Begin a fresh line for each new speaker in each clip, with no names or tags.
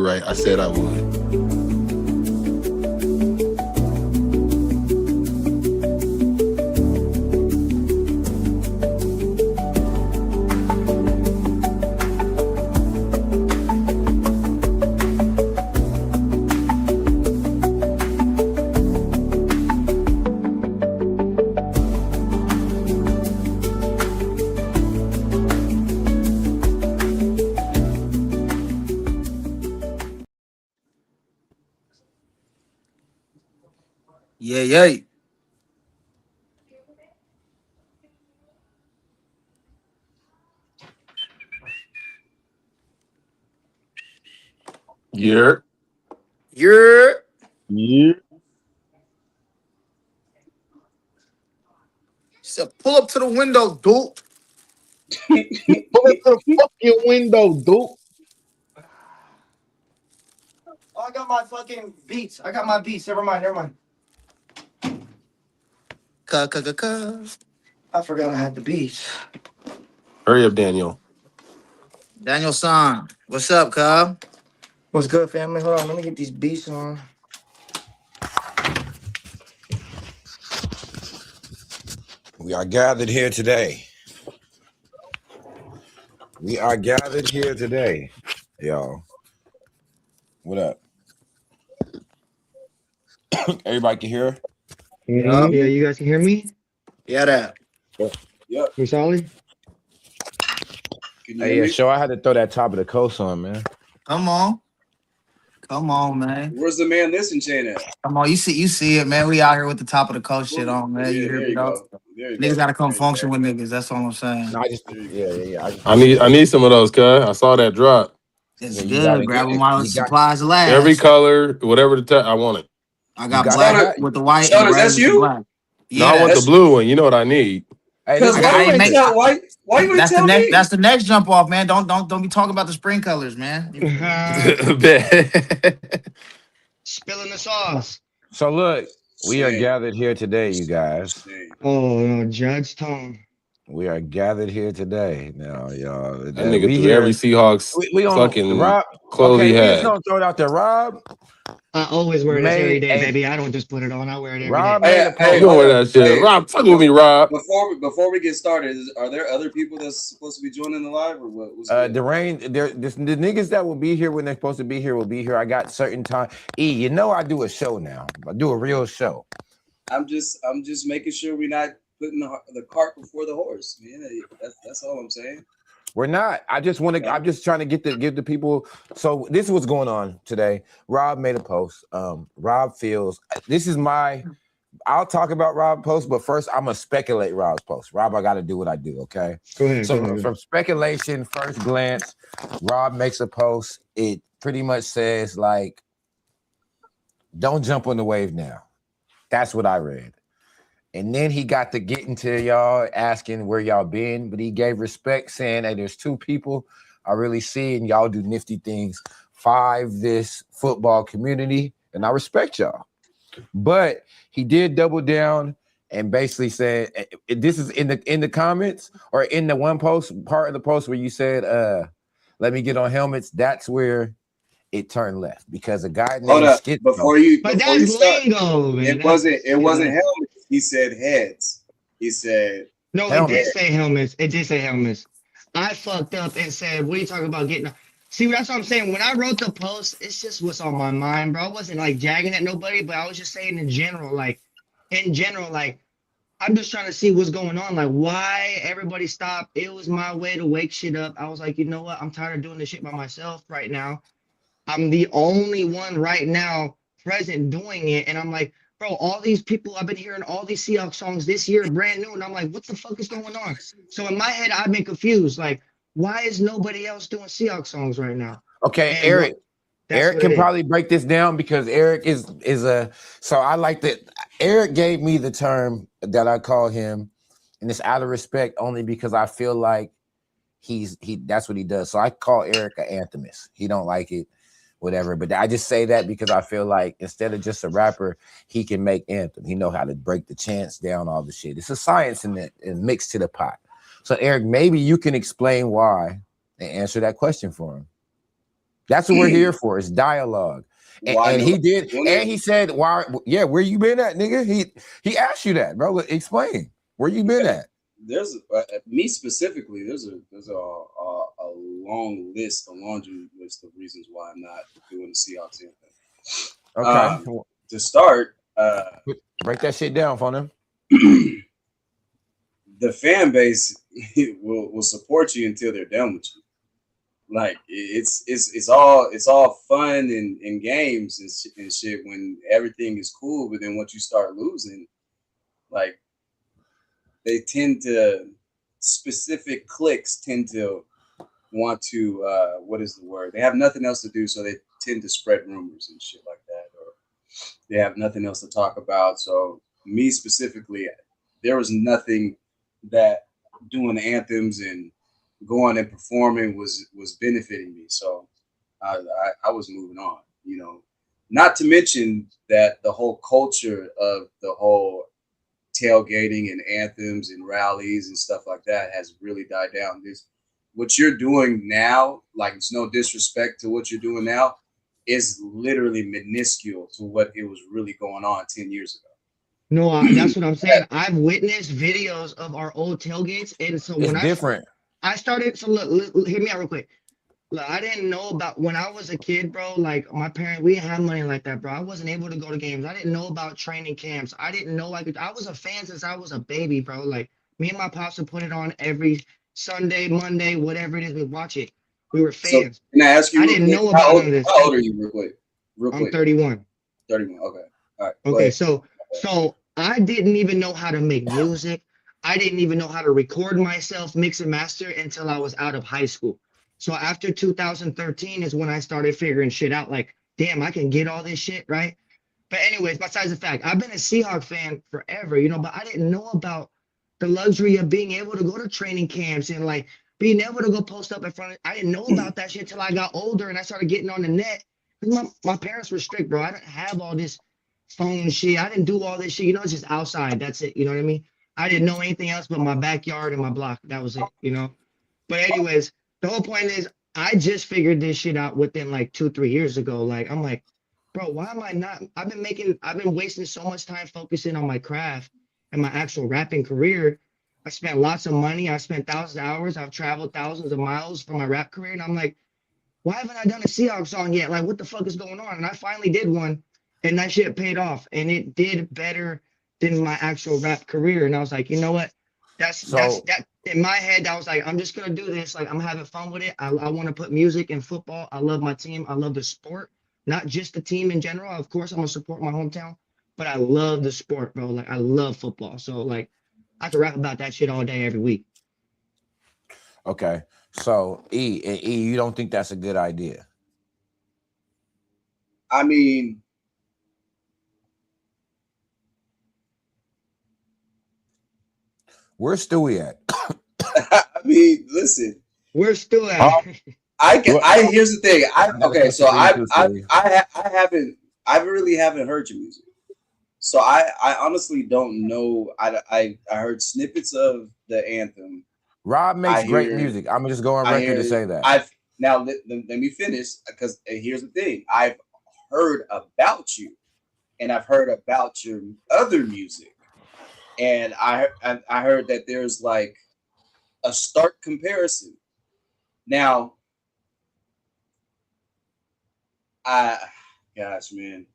right. I said I would.
Yeah.
Yeah.
You're
Yeah.
said pull up to the window, dude.
Pull up to the fucking window, dude.
Oh, I got my fucking beats. I got my beats. Never mind. I forgot I had the beats.
Hurry up, Daniel.
Daniel San, what's up, cub? What's good, family? Hold on, let me get these beats on.
We are gathered here today. Y'all. What up? Everybody can hear?
Yup.
Yeah, you guys can hear me?
Yeah, that.
Yep.
We solid?
Hey, yeah, sure. I had to throw that top of the coast on, man.
Come on, man.
Where's the man listen chain at?
Come on, you see it, man. We out here with the top of the coast shit on, man.
Yeah,
You hear
there
me,
you
though?
go. There you
Niggas
go.
gotta come
There you
function
go.
with niggas. That's all I'm saying.
No, I just
I need some of those, cuz. I saw that drop.
It's
you gotta
good. Grab
get
them
it.
while the
You got
supplies last.
Every color, whatever I want it.
I
you
got
got
black
that.
with the white
Sean,
and
is
red
that
with the
you?
black.
No,
Yeah,
I want the
That's
blue one. You know what I need.
Hey,
because
this
why
I
you
ain't
ain't
make.
tell why you ain't tell me?
That's the next jump off, man. Don't be talking about the spring colors, man. You feel me?
Bet.
Spilling the sauce.
so look, we are
Shame.
gathered here today, you guys.
Shame.
Oh, no, Judge Tone.
We are gathered here today. Now, y'all.
That nigga
We
threw every
here.
Seahawks
We on
fucking
Rob.
clothes
Okay,
he
we just
had.
gonna throw it out there. Rob
I always wear this every
made
day,
a
baby. I don't just put it on. I wear it every
Rob
day.
made a
You
Hey,
post.
gonna
hold
wear
up.
that shit.
Hey,
Rob, fuck with me, Rob.
before we get started, are there other people that's supposed to be joining the live or what? What's good?
The niggas that will be here when they're supposed to be here will be here. I got certain time. You know I do a show now. I do a real show.
I'm just making sure we're not putting the cart before the horse, man. That's all I'm saying.
We're not. I'm just trying to give the people. So this is what's going on today. Rob made a post. Rob feels this is my. I'll talk about Rob's post, but first I'm gonna speculate Rob's post. Rob, I got to do what I do. Okay.
Go ahead.
So from speculation, first glance, Rob makes a post. It pretty much says like, "Don't jump on the wave now." That's what I read. And then he got to get into y'all asking where y'all been, but he gave respect, saying, "Hey, there's two people I really see, and y'all do nifty things. 5 this football community, and I respect y'all." But he did double down and basically said, "This is in the comments or in the one post part of the post where you said, let me get on helmets." That's where it turned left because a guy
Hold
named
up
Skid.
before you
But
start.
lingo, man.
It wasn't helmets. He said heads. He said
No,
Helmet.
it did say helmets. It did say helmets. I fucked up and said, what are you talking about getting? See, that's what I'm saying. When I wrote the post, it's just what's on my mind, bro. I wasn't like jagging at nobody, but I was just saying in general, like, I'm just trying to see what's going on. Like, why everybody stopped. It was my way to wake shit up. I was like, you know what? I'm tired of doing this shit by myself right now. I'm the only one right now present doing it. And I'm like, bro, all these people, I've been hearing all these Seahawks songs this year, brand new. And I'm like, what the fuck is going on? So in my head, I've been confused. Like, why is nobody else doing Seahawks songs right now?
Okay,
And
Eric. Eric can
it is.
probably break this down because Eric is a. So I like that. Eric gave me the term that I call him, and it's out of respect only because I feel like he that's what he does. So I call Eric an anthemist. He don't like it, whatever. But I just say that because I feel like instead of just a rapper, he can make anthem. He know how to break the chants down, all the shit. It's a science in it and mixed to the pot. So Eric, maybe you can explain why and answer that question for him. That's what we're here for. It's dialogue. And he did, and he said, "Why? Yeah, where you been at, nigga?" He asked you that, bro. Explain where you been at.
There's me specifically. There's a long list, a laundry list of reasons why I'm not doing the Seahawks anthem.
Okay,
to start,
break that shit down for them.
The fan base will support you until they're done with you. Like it's all fun and games and shit when everything is cool, but then once you start losing, like they tend to specific cliques tend to want to what is the word? They have nothing else to do, so they tend to spread rumors and shit like that, or they have nothing else to talk about. So me specifically, there was nothing that doing the anthems and going and performing was benefiting me. So I was moving on, you know, not to mention that the whole culture of the whole tailgating and anthems and rallies and stuff like that has really died down. What you're doing now, like it's no disrespect to what you're doing now, is literally minuscule to what it was really going on 10 years ago.
No, that's what I'm saying. I've witnessed videos of our old tailgates, and so
it's different.
I started, so look, hear me out real quick. Look, I didn't know about when I was a kid, bro. Like my parents, we didn't have money like that, bro. I wasn't able to go to games. I didn't know about training camps. I didn't know I was a fan since I was a baby, bro. Like me and my pops would put it on every Sunday, Monday, whatever it is. We watch it. We were fans.
So, can I ask you?
I didn't know about none of this.
How old are you, real quick?
I'm 31.
31. Okay. All right.
Okay. So I didn't even know how to make music. I didn't even know how to record myself, mix and master until I was out of high school. So after 2013 is when I started figuring shit out. Like, damn, I can get all this shit, right? But anyways, besides the fact, I've been a Seahawks fan forever, you know, but I didn't know about the luxury of being able to go to training camps and like being able to go post up in front of, I didn't know about that shit till I got older and I started getting on the net. My parents were strict, bro. I didn't have all this phone shit. I didn't do all this shit. You know, it's just outside. That's it. You know what I mean? I didn't know anything else but my backyard and my block. That was it, you know? But anyways, the whole point is I just figured this shit out within like 2-3 years ago. Like, I'm like, bro, why am I not? I've been wasting so much time focusing on my craft and my actual rapping career. I spent lots of money. I spent thousands of hours. I've traveled thousands of miles for my rap career. And I'm like, why haven't I done a Seahawks song yet? Like, what the fuck is going on? And I finally did one and that shit paid off and it did better than my actual rap career. And I was like, you know what? That's that in my head. I was like, I'm just gonna do this. Like, I'm having fun with it. I want to put music and football. I love my team. I love the sport, not just the team in general. Of course, I'm gonna support my hometown, but I love the sport, bro. Like, I love football. So like, I could rap about that shit all day, every week.
Okay, so E, you don't think that's a good idea?
I mean,
where's Stewie at?
I mean, listen,
where's Stewie at?
Here's the thing. I really haven't heard your music. So I honestly don't know. I heard snippets of the anthem.
Rob makes great music. I'm just going on record to say that.
Now let me finish, because here's the thing. I've heard about you, and I've heard about your other music, and I heard that there's like a stark comparison. Now, gosh, man.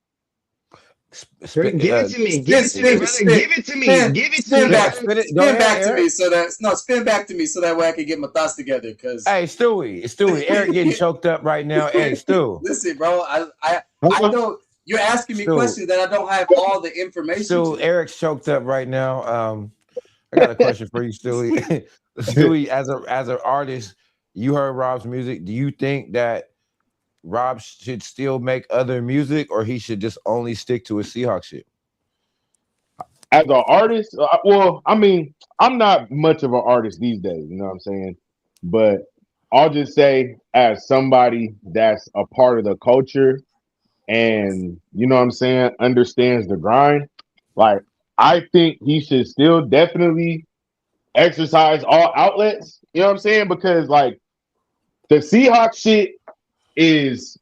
Give it to me. Give it to me, brother. Give it to me. Give it to me.
Spin back to me spin back to me so that way I can get my thoughts together. Because
hey, Stewie, Eric getting choked up right now. Hey, Stu.
Listen, bro, I know you're asking me questions that I don't have all the information.
Stu, Eric's choked up right now. I got a question for you, Stewie. Stewie, as an artist, you heard Rob's music. Do you think that Rob should still make other music, or he should just only stick to his Seahawks shit?
As an artist, well, I mean, I'm not much of an artist these days, you know what I'm saying? But I'll just say, as somebody that's a part of the culture and, you know what I'm saying, understands the grind, like, I think he should still definitely exercise all outlets, you know what I'm saying? Because, like, the Seahawks shit is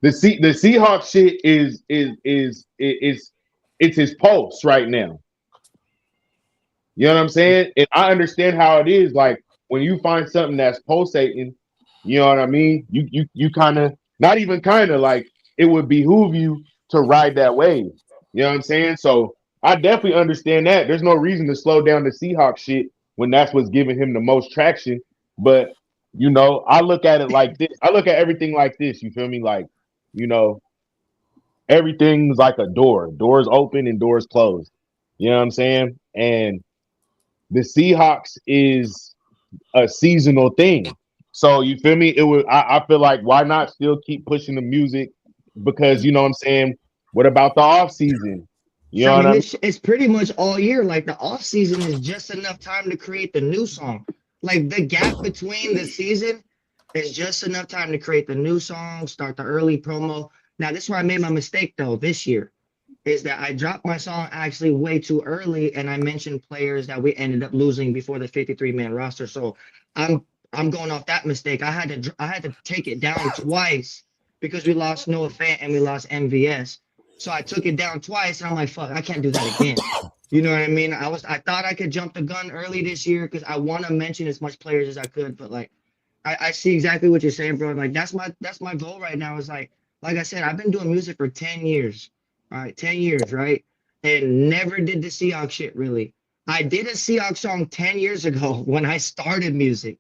the Seahawks shit is it's his pulse right now. You know what I'm saying? And I understand how it is. Like when you find something that's pulsating, you know what I mean? You kind of not even kind of like it would behoove you to ride that wave. You know what I'm saying? So I definitely understand that. There's no reason to slow down the Seahawks shit when that's what's giving him the most traction. But you know, I look at it like this. I look at everything like this. You feel me? Like, you know, everything's like a door. Doors open and doors closed. You know what I'm saying? And the Seahawks is a seasonal thing. So you feel me? It would I feel like why not still keep pushing the music? Because you know what I'm saying? What about the off season? You know
I
what
mean,
I mean?
it's pretty much all year. Like the off season is just enough time to create the new song. Like the gap between the season is just enough time to create the new song, start the early promo. Now, this is where I made my mistake though this year, is that I dropped my song actually way too early, and I mentioned players that we ended up losing before the 53-man roster. So I'm going off that mistake. I had to take it down twice because we lost Noah Fant and we lost MVS. So I took it down twice, and I'm like, fuck, I can't do that again. You know what I mean? I thought I could jump the gun early this year because I want to mention as much players as I could, but like I see exactly what you're saying, bro. Like that's my goal right now. Is like I said, I've been doing music for 10 years. All right, 10 years, right? And never did the Seahawks shit really. I did a Seahawks song 10 years ago when I started music.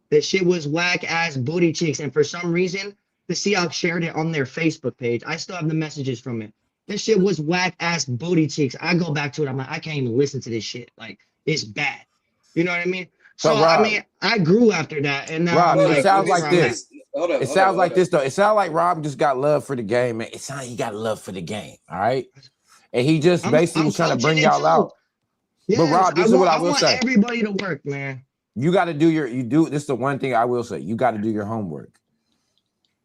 That shit was whack ass booty cheeks. And for some reason, the Seahawks shared it on their Facebook page. I still have the messages from it. This shit was whack ass booty cheeks. I go back to it. I'm like, I can't even listen to this shit. Like, it's bad. You know what I mean?
So
So, I
Rob,
mean, I grew after that. And now
Rob,
I'm
Hold
it
up,
like,
let
sounds
me,
where
like
I'm
let me,
at.
this.
hold up,
It
hold up,
sounds
hold
like
up.
this though. It sounds like Rob just got love for the game, man. He got love for the game. All right. And he just basically
I'm
was trying to
coaching
bring
it
y'all
too.
out. But
Yes,
Rob, this is what I
I
will
want
say.
everybody to work, man.
You got to do this is the one thing I will say. You got to do your homework.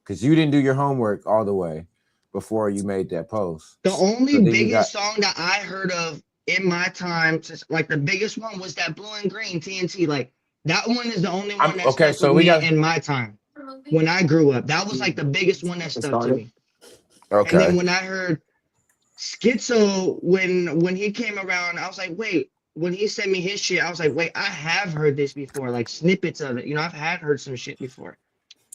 Because you didn't do your homework all the way before you made that post.
The
So
only
then you got
biggest song that I heard of in my time, since like the biggest one was that Blue and Green TNT. Like that one is the only one
I'm
that
okay.
stuck with
So we
me
got
in my time when I grew up. That was like the biggest one that
It
stuck to
started.
me. And then
okay.
when I heard Schizo, when he came around, I was like, wait. When he sent me his shit, I was like, wait, I have heard this before, like snippets of it. You know, I've had heard some shit before.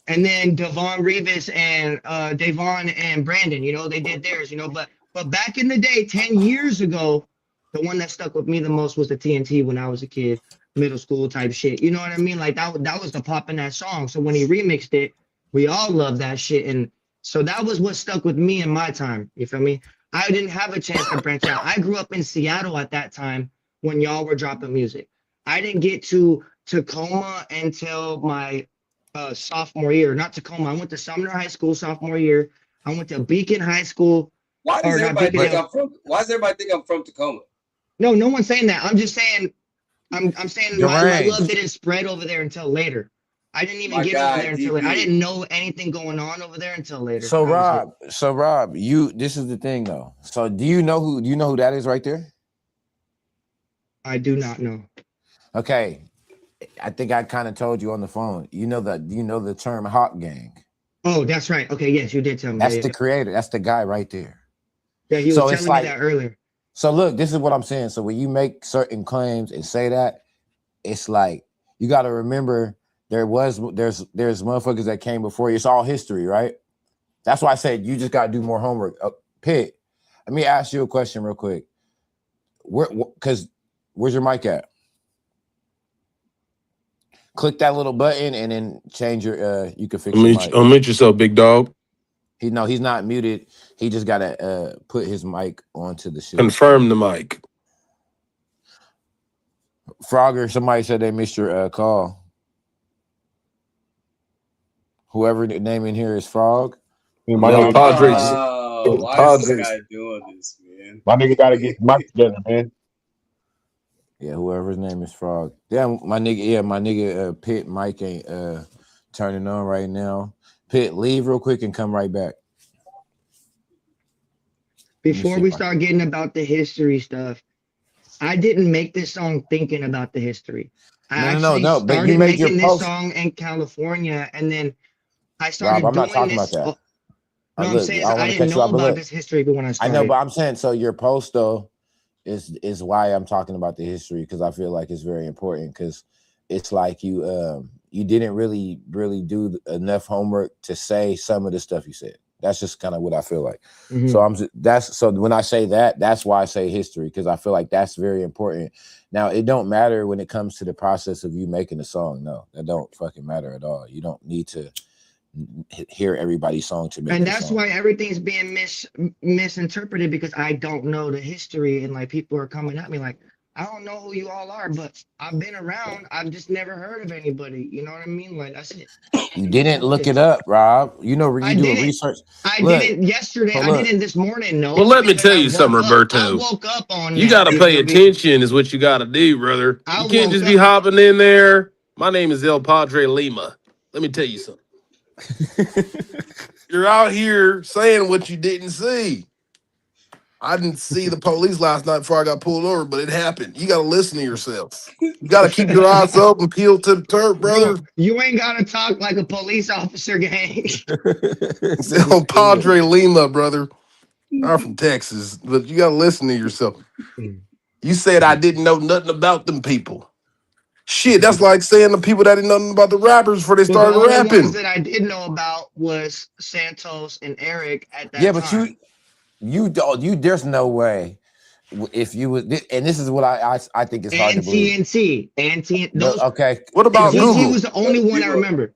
And then Devon Revis and Davon and Brandon, you know, they did theirs, you know. But back in the day, 10 years ago, the one that stuck with me the most was the TNT when I was a kid, middle school type shit. You know what I mean? Like that was the pop in that song. So when he remixed it, we all loved that shit. And so that was what stuck with me in my time. You feel me? I didn't have a chance to branch out. I grew up in Seattle at that time when y'all were dropping music. I didn't get to Tacoma until my sophomore year, not Tacoma. I went to Sumner High School sophomore year. I went to Beacon High School,
Why does
or not
everybody think
Beacon.
I'm from? Why does everybody think I'm from Tacoma?
No one's saying that. I'm just saying. I'm saying
Your
my
range.
love didn't spread over there until later. I didn't even
My
get over
guy,
there until later. I
DB.
didn't know anything going on over there until later.
So
That was it.
Rob, this is the thing though. So do you know who that is right there?
I do not know.
Okay. I think I kind of told you on the phone. You know the term Hawk Gang.
Oh, that's right. Okay, yes, you did tell me.
That's
Yeah,
the creator. That's the guy right there.
yeah. He was
So it's
telling me
like,
that earlier.
so look, this is what I'm saying. So when you make certain claims and say that, it's like you got to remember there's motherfuckers that came before you. It's all history, right? That's why I said you just got to do more homework. Pitt, let me ask you a question real quick. Where's your mic at? Click that little button and then change your. You can fix your mic.
Unmute yourself, big dog.
He's not muted. He just gotta put his mic onto the shit.
Confirm the mic.
Frogger, somebody said they missed your call. Whoever the name in here is Frog.
My
Yo,
nigga,
Padres.
Oh, why is this
Padres.
guy doing this, man?
my nigga got to get his mic together, man.
Yeah, whoever's name is Frog. Yeah, my nigga Pitt Mike ain't turning on right now. Pitt, leave real quick and come right back.
Before we start getting about the history stuff, I didn't make this song thinking about the history. I
No. But you
started
made your
making this
post.
song in California, and then I
Rob,
started
I'm not
doing
talking about
this.
that.
No, I'm
Look,
saying
I
I
want to
didn't
cut you
know
off, but
about
look,
this history when I
I know,
started.
but I'm saying so your post though is why I'm talking about the history because I feel like it's very important because it's like you didn't really do enough homework to say some of the stuff you said. That's just kind of what I feel like.
Mhm.
So that's when I say that, that's why I say history because I feel like that's very important. Now it don't matter when it comes to the process of you making a song. No, that don't fucking matter at all. You don't need to hear everybody's song to make
And
the
that's
song.
why everything's being misinterpreted because I don't know the history and like people are coming at me like I don't know who you all are, but I've been around. I've just never heard of anybody. You know what I mean? Like that's it.
You
That's
didn't
all it
look it
is.
up, Rob. You know,
I
you do a
didn't.
research.
I
Look,
didn't yesterday.
so
I
look.
didn't this morning.
Well,
No,
let me
because
tell
I
you something,
woke up. I
Roberto.
woke up on
You
that.
got to
You
pay
feel me?
attention, is what you got to do, brother.
I
You can't
woke
just be
up.
hopping in there. My name is El Padre Lima. Let me tell you something. You're out here saying what you didn't see. I didn't see the police last night before I got pulled over, but it happened. You got to listen to yourself. You got to keep your eyes open, peeled to the turf, brother.
Bro, you ain't gotta talk like a police officer, gang.
It's El Padre Lima, brother. I'm from Texas, but you got to listen to yourself. You said I didn't know nothing about them people. Shit, that's like saying the people that didn't know nothing about the rappers before they
But the
started
only ones
rapping.
that I did know about was Santos and Eric at
Yeah,
that
but
time.
you don't. There's no way if you would. And this is what I think is hard to
And
believe.
those
Okay,
What
and
about
TNT
Google?
was the only one I
You
remember.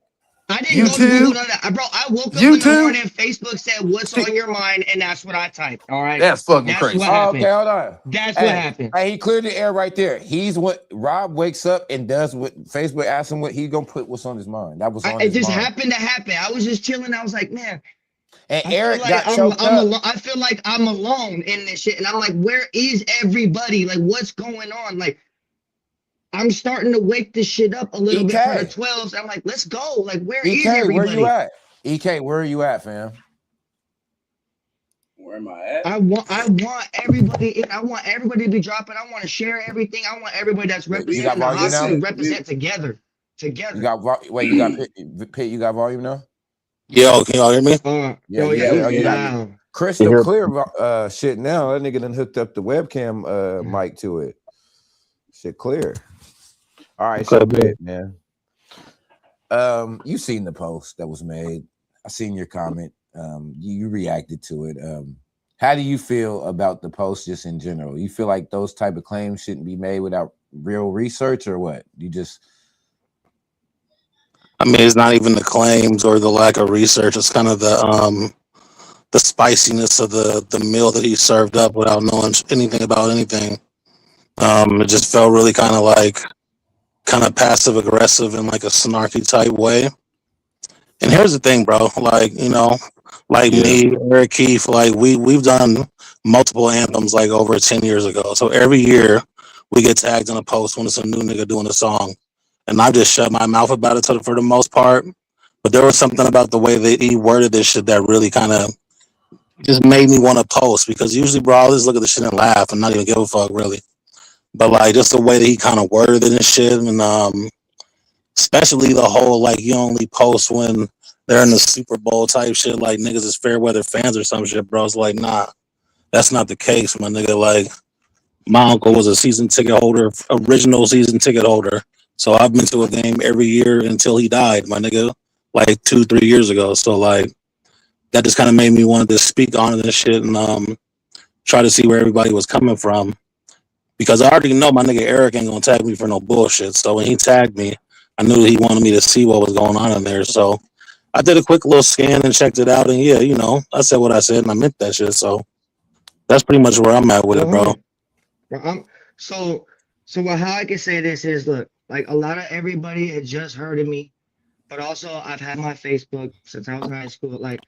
I didn't go to Google
YouTube?
none of that. Bro, I woke up in the
YouTube?
morning, Facebook said, "What's
See,
on your mind?" And that's what I typed. All right.
that's fucking
That's what
crazy.
oh,
happened.
okay, hold on.
That's what
Hey,
happened.
he cleared the air right there. He's what Rob wakes up and does what Facebook asks him what he gonna put what's on his mind. That was on
It
his
just
mind.
happened to happen. I was just chilling. I was like, man,
And
I feel
Eric
like
got choked up.
I feel like I'm alone in this shit. And I'm like, where is everybody? Like, what's going on? Like, I'm starting to wake this shit up a little bit for the
EK,
12s. I'm like, let's go. Like, where is
EK, where you
everybody?
at? EK, where are you at, fam?
where am I at?
I want everybody in. I want everybody to be dropping. I want to share everything. I want everybody that's
You got
representing the
volume
hot
now?
to
Listen,
represent together.
You
Together.
got wait, you got Pit, you got volume now?
Yo, can y'all hear me?
Yeah,
Oh
you
yeah,
yeah,
you
we
good. Oh,
can
you
good
hear
got
you.
now.
You
crystal
hear?
clear shit now. That nigga done hooked up the webcam mic to it. Shit clear. All right,
Okay,
so
bet.
Pit, man. You seen the post that was made. I seen your comment. You reacted to it. How do you feel about the post just in general? You feel like those type of claims shouldn't be made without real research or what? You just
I mean, it's not even the claims or the lack of research. It's kind of the spiciness of the meal that he served up without knowing anything about anything. It just felt really kind of passive aggressive in like a snarky type way. And here's the thing, bro. Like, like
Yeah.
me, Eric Keith, like we've done multiple anthems like over 10 years ago. So every year we get tagged in a post when it's a new nigga doing a song. And I just shut my mouth about it for the most part. But there was something about the way that he worded this shit that really kind of just made me want to post because usually, bro, I just look at the shit and laugh and not even give a fuck really. But like just the way that he kind of worded it and shit, and especially the whole like you only post when they're in the Super Bowl type shit, like niggas is fair weather fans or some shit, bro. It's like, nah, that's not the case, my nigga. Like, my uncle was a season ticket holder, original season ticket holder. So I've been to a game every year until he died, my nigga, like 2, 3 years ago. So like that just kind of made me want to speak on it and shit and try to see where everybody was coming from. Because I already know my nigga Eric ain't gonna tag me for no bullshit. So when he tagged me, I knew he wanted me to see what was going on in there. So I did a quick little scan and checked it out, and yeah, I said what I said, and I meant that shit. So that's pretty much where I'm at with it, bro.
100. Bro, so how I can say this is look, like a lot of everybody had just heard of me, but also I've had my Facebook since I was in high school. Like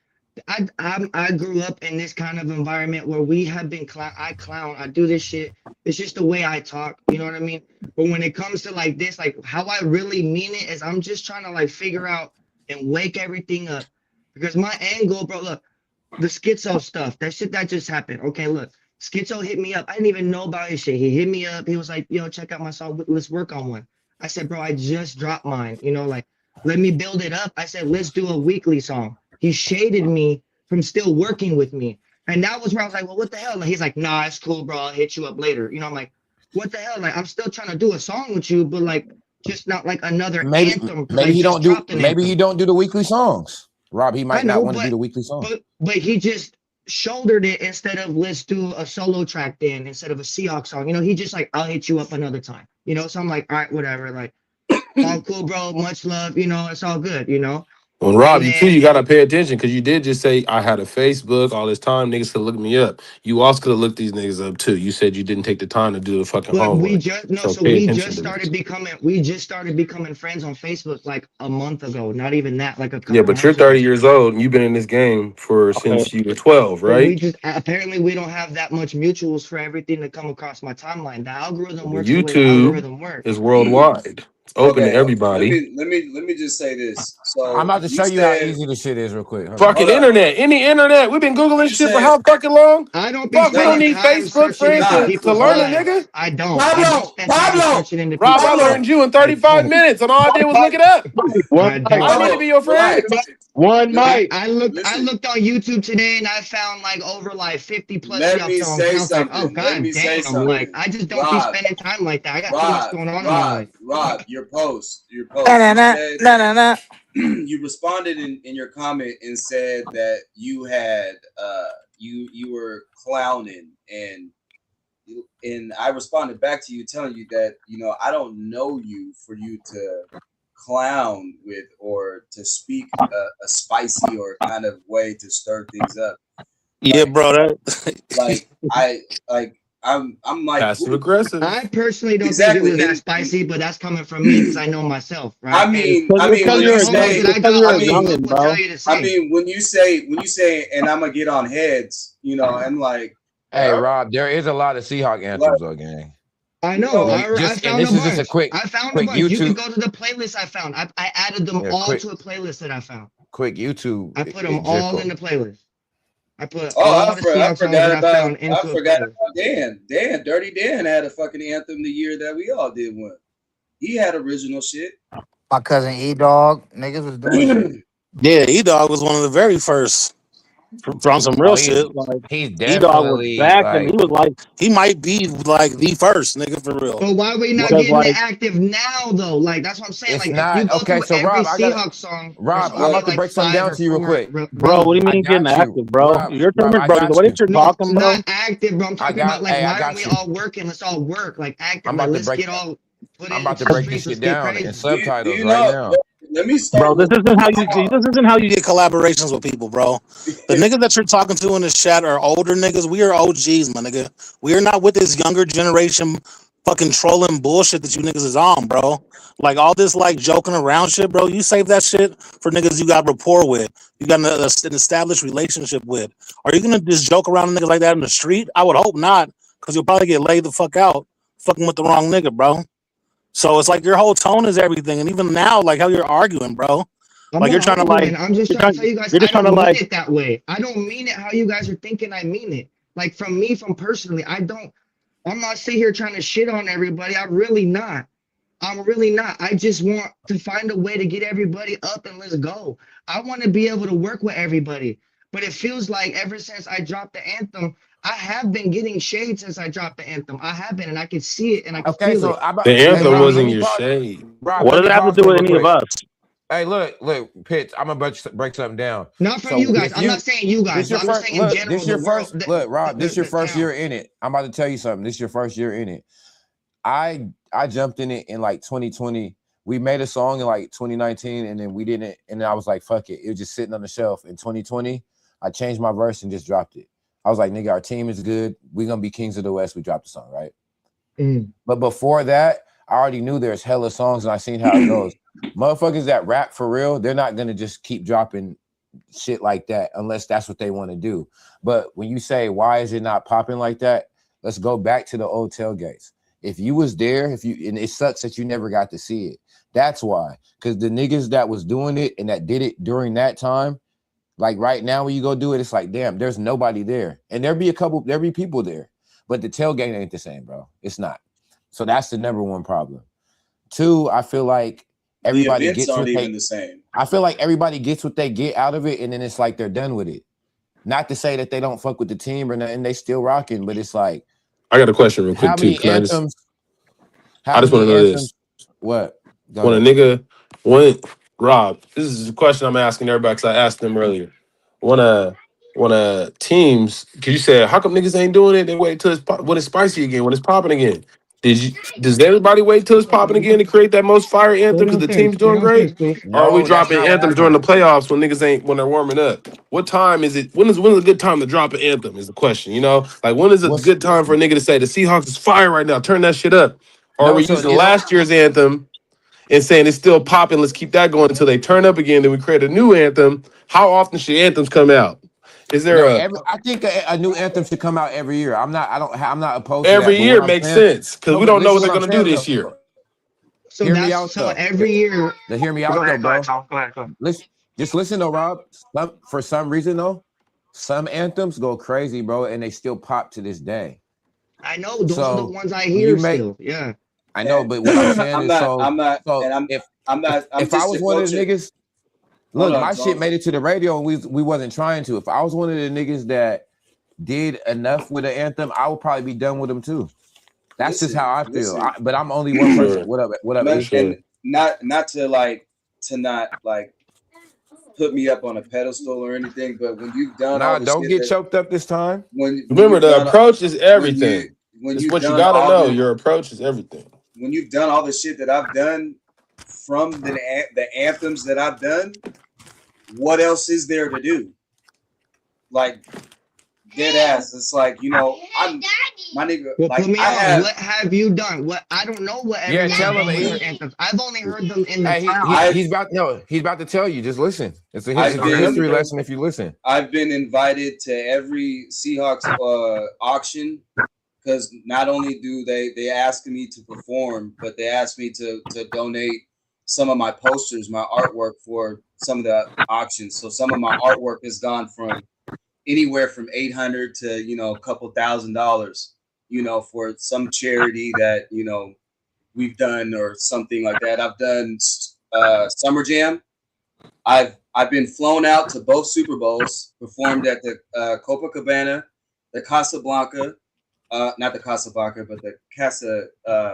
I grew up in this kind of environment where we have been I clown, I do this shit. It's just the way I talk, you know what I mean? But when it comes to like this, like how I really mean it is I'm just trying to like figure out and wake everything up. Because my end goal, bro, look, the schizo stuff, that shit that just happened. Okay, look, Schizo hit me up. I didn't even know about his shit. He hit me up. He was like, yo, check out my song. Let's work on one. I said, bro, I just dropped mine. You know, like Let me build it up. I said, let's do a weekly song. He shaded me from still working with me. And that was where I was like, well, what the hell? And he's like, nah, it's cool, bro. I'll hit you up later. You know, I'm like, what the hell? Like, I'm still trying to do a song with you, but like, just not like another anthem. Because I just dropped an
maybe
anthem.
he don't do the weekly songs. Rob, he might
I know,
not want to do the weekly song.
But he just shouldered it instead of let's do a solo track then instead of a Seahawks song. You know, he just like, I'll hit you up another time. You know, so I'm like, all right, whatever. Like, all cool, bro. Much love. You know, it's all good. You know.
Well, Rob, you gotta pay attention because you did just say I had a Facebook all this time. Niggas could look me up. You also could have looked these niggas up too. You said you didn't take the time to do the fucking
But
homework.
we just started becoming friends on Facebook like a month ago. Not even that, like a couple.
Yeah, but you're 30 years old and you've been in this game since you were 12, right?
But we just apparently we don't have that much mutuals for everything to come across my timeline. The algorithm works the way the algorithm works.
Is worldwide. It's open to everybody.
Let me just say this. So
I'm about to show you how easy this shit is real quick.
Fucking internet. Any internet. We've been Googling shit for how fucking long?
I don't be
we don't need Facebook friends to learn a nigga.
I don't.
Pablo.
Rob, I learned you in 35 minutes and all I did was look it up. I need to be your friend.
One mic.
I looked on YouTube today and I found like over like 50 plus
Let me
songs.
say
I was like,
something.
oh god damn. Like I just don't be spending time like that. I got too much going on in my life.
Rob, your post. You responded in your comment and said that you had you were clowning and I responded back to you telling you that, you know, I don't know you for you to clown with or to speak a spicy or kind of way to stir things up.
Yeah, bro.
I'm like
passive aggressive.
I personally don't think it was that spicy, but that's coming from me because I know myself, right?
I mean, when you say, and I'm gonna get on heads, you know, and like,
hey, Rob, there is a lot of Seahawk anthems, though, gang.
I know. I found a bunch.
I found a bunch.
You can go to the playlist I found. I added them all to a playlist that I found.
Quick YouTube.
I put them all in the playlist. I put
I forgot about Dan. Dirty Dan had a fucking anthem the year that we all did one. He had original shit.
My cousin E-Dog, niggas was doing it.
Yeah, E-Dog was one of the very first from some real shit. Like,
he's
E-Dog was back and he was like, he might be like the first nigga for real.
But why are we not getting active now though? Like that's what I'm saying.
It's
like
not
if you go
okay. So
every
Rob,
Seahawks song.
Rob, I'm about to break something down to you real quick.
Bro, what do you mean getting active, bro? You're talking, bro. What if you're talking, bro?
Not active, bro. I'm talking about like why aren't we all working? Let's all work like active. Like, let's get all.
I'm about to break this shit down in subtitles right now.
Let me start.
Bro, this isn't how you get collaborations with people, bro. The niggas that you're talking to in the chat are older niggas. We are OGs, my nigga. We are not with this younger generation fucking trolling bullshit that you niggas is on, bro. Like all this like joking around shit, bro. You save that shit for niggas you got rapport with. You got an established relationship with. Are you gonna just joke around niggas like that in the street? I would hope not, because you'll probably get laid the fuck out fucking with the wrong nigga, bro. So it's like your whole tone is everything, and even now, like how you're arguing, bro. Like you're trying to like.
I'm just trying to tell you guys. I don't mean it that way. I don't mean it how you guys are thinking. I mean it. Like from personally, I'm not sitting here trying to shit on everybody. I'm really not. I just want to find a way to get everybody up and let's go. I want to be able to work with everybody. But it feels like ever since I dropped the anthem, I have been getting shade since I dropped the anthem. I have been, and I can see it, and I can feel it.
The anthem wasn't your shade.
What does it have to do with any of us?
Hey, look, Pitch. I'm gonna break something down.
Not from you guys. I'm not saying you guys. I'm just saying in general.
This your first. Look, Rob. This your first year in it. I'm about to tell you something. This your first year in it. I jumped in it in like 2020. We made a song in like 2019, and then we didn't. And then I was like, fuck it. It was just sitting on the shelf. In 2020, I changed my verse and just dropped it. I was like, nigga, our team is good. We're gonna be Kings of the West. We dropped the song, right? But before that, I already knew there's hella songs, and I seen how it goes. Motherfuckers that rap for real, they're not gonna just keep dropping shit like that unless that's what they want to do. But when you say why is it not popping like that, let's go back to the old tailgates. If you was there, and it sucks that you never got to see it. That's why, because the niggas that was doing it and that did it during that time, like right now when you go do it, it's like, damn, there's nobody there. And there'll be people there, but the tailgate ain't the same, bro. It's not. So that's the number one problem. Two, I feel like everybody
events
gets
aren't
what
even
they.
the same.
I feel like everybody gets what they get out of it, and then it's like they're done with it. Not to say that they don't fuck with the team or nothing, they still rocking, but it's like
I got a question real
how
quick too.
many
Can I just?
anthems?
I
How
just want to
many
know this.
anthems? What? Go
When a
ahead.
nigga, when Rob, this is a question I'm asking everybody because I asked them earlier. When a teams, because you said, how come niggas ain't doing it? They wait till when it's spicy again, when it's popping again. Does everybody wait till it's popping again to create that most fire
Go
anthem because the
downstairs.
team's
Go
doing
downstairs,
great?
please.
Or are we
No, that's
dropping
not what
anthems during the
happened.
playoffs when niggas ain't when they're warming up? What time is it? When's a good time to drop an anthem? Is the question. You know, like when is a
What's
good time for a nigga to say the Seahawks is fire right now? Turn that shit up. Or are
no?
we
So
using
it's
last year's anthem and saying it's still popping? Let's keep that going until they turn up again. Then we create a new anthem. How often should anthems come out? Is there
no.
a
I think a new anthem should come out every year. I'm not. I don't. I'm not opposed to that.
every
But what
year
I'm
makes
saying,
sense because
no.
we
But
don't know
listen,
what
what
they're
I'm
gonna do
saying
this
though.
year.
So
Hear me
that's
out
so
though.
every year.
Hear me
Go
out though,
ahead, go ahead,
bro.
Tom. Go ahead, go ahead.
Listen, just listen though, Rob. For some reason though, some anthems go crazy, bro, and they still pop to this day.
I know those are the
So
ones I
when you
hear
make,
still. Yeah.
I know,
And
but what I'm saying is,
I'm not,
so
and
if
I'm not, I'm
if I
just
was
a
one of the
culture.
niggas,
Hold
look,
on,
my shit
Tom.
made it to the radio, and we wasn't trying to. If I was one of the niggas that did enough with an anthem, I would probably be done with them too. That's just how I feel.
Listen.
But I'm only
For
one person.
sure.
What up? What up,
For
E?
sure.
And not to like to not like put me up on a pedestal or anything, but when you've done all
Nah,
the
don't
shit
get
that
choked up this time.
when
Remember,
you've
the
done
approach is
when you
everything.
when
It's
you've
what you
done
gotta
all
know.
the
Your approach is everything.
when you've done all the shit that I've done from the anthems that I've done, what else is there to do? Like dead ass. It's like, I'm my nigga.
Well,
Like
put me
I
on.
have
What have you done? What I don't know what
Yeah,
everyone's
tell him,
done with
E.
their anthems. I've only heard them in the
Hey,
town.
he's about he's about to tell you. Just listen. It's a
I've
history
been
lesson if you listen.
I've been invited to every Seahawks auction because not only do they ask me to perform, but they ask me to donate some of my posters, my artwork for some of the auctions. So some of my artwork has gone from anywhere from $800 to a couple $1,000, for some charity that we've done or something like that. I've done Summer Jam. I've been flown out to both Super Bowls, performed at the Copacabana, the Casablanca, not the Casablanca, but the Casa,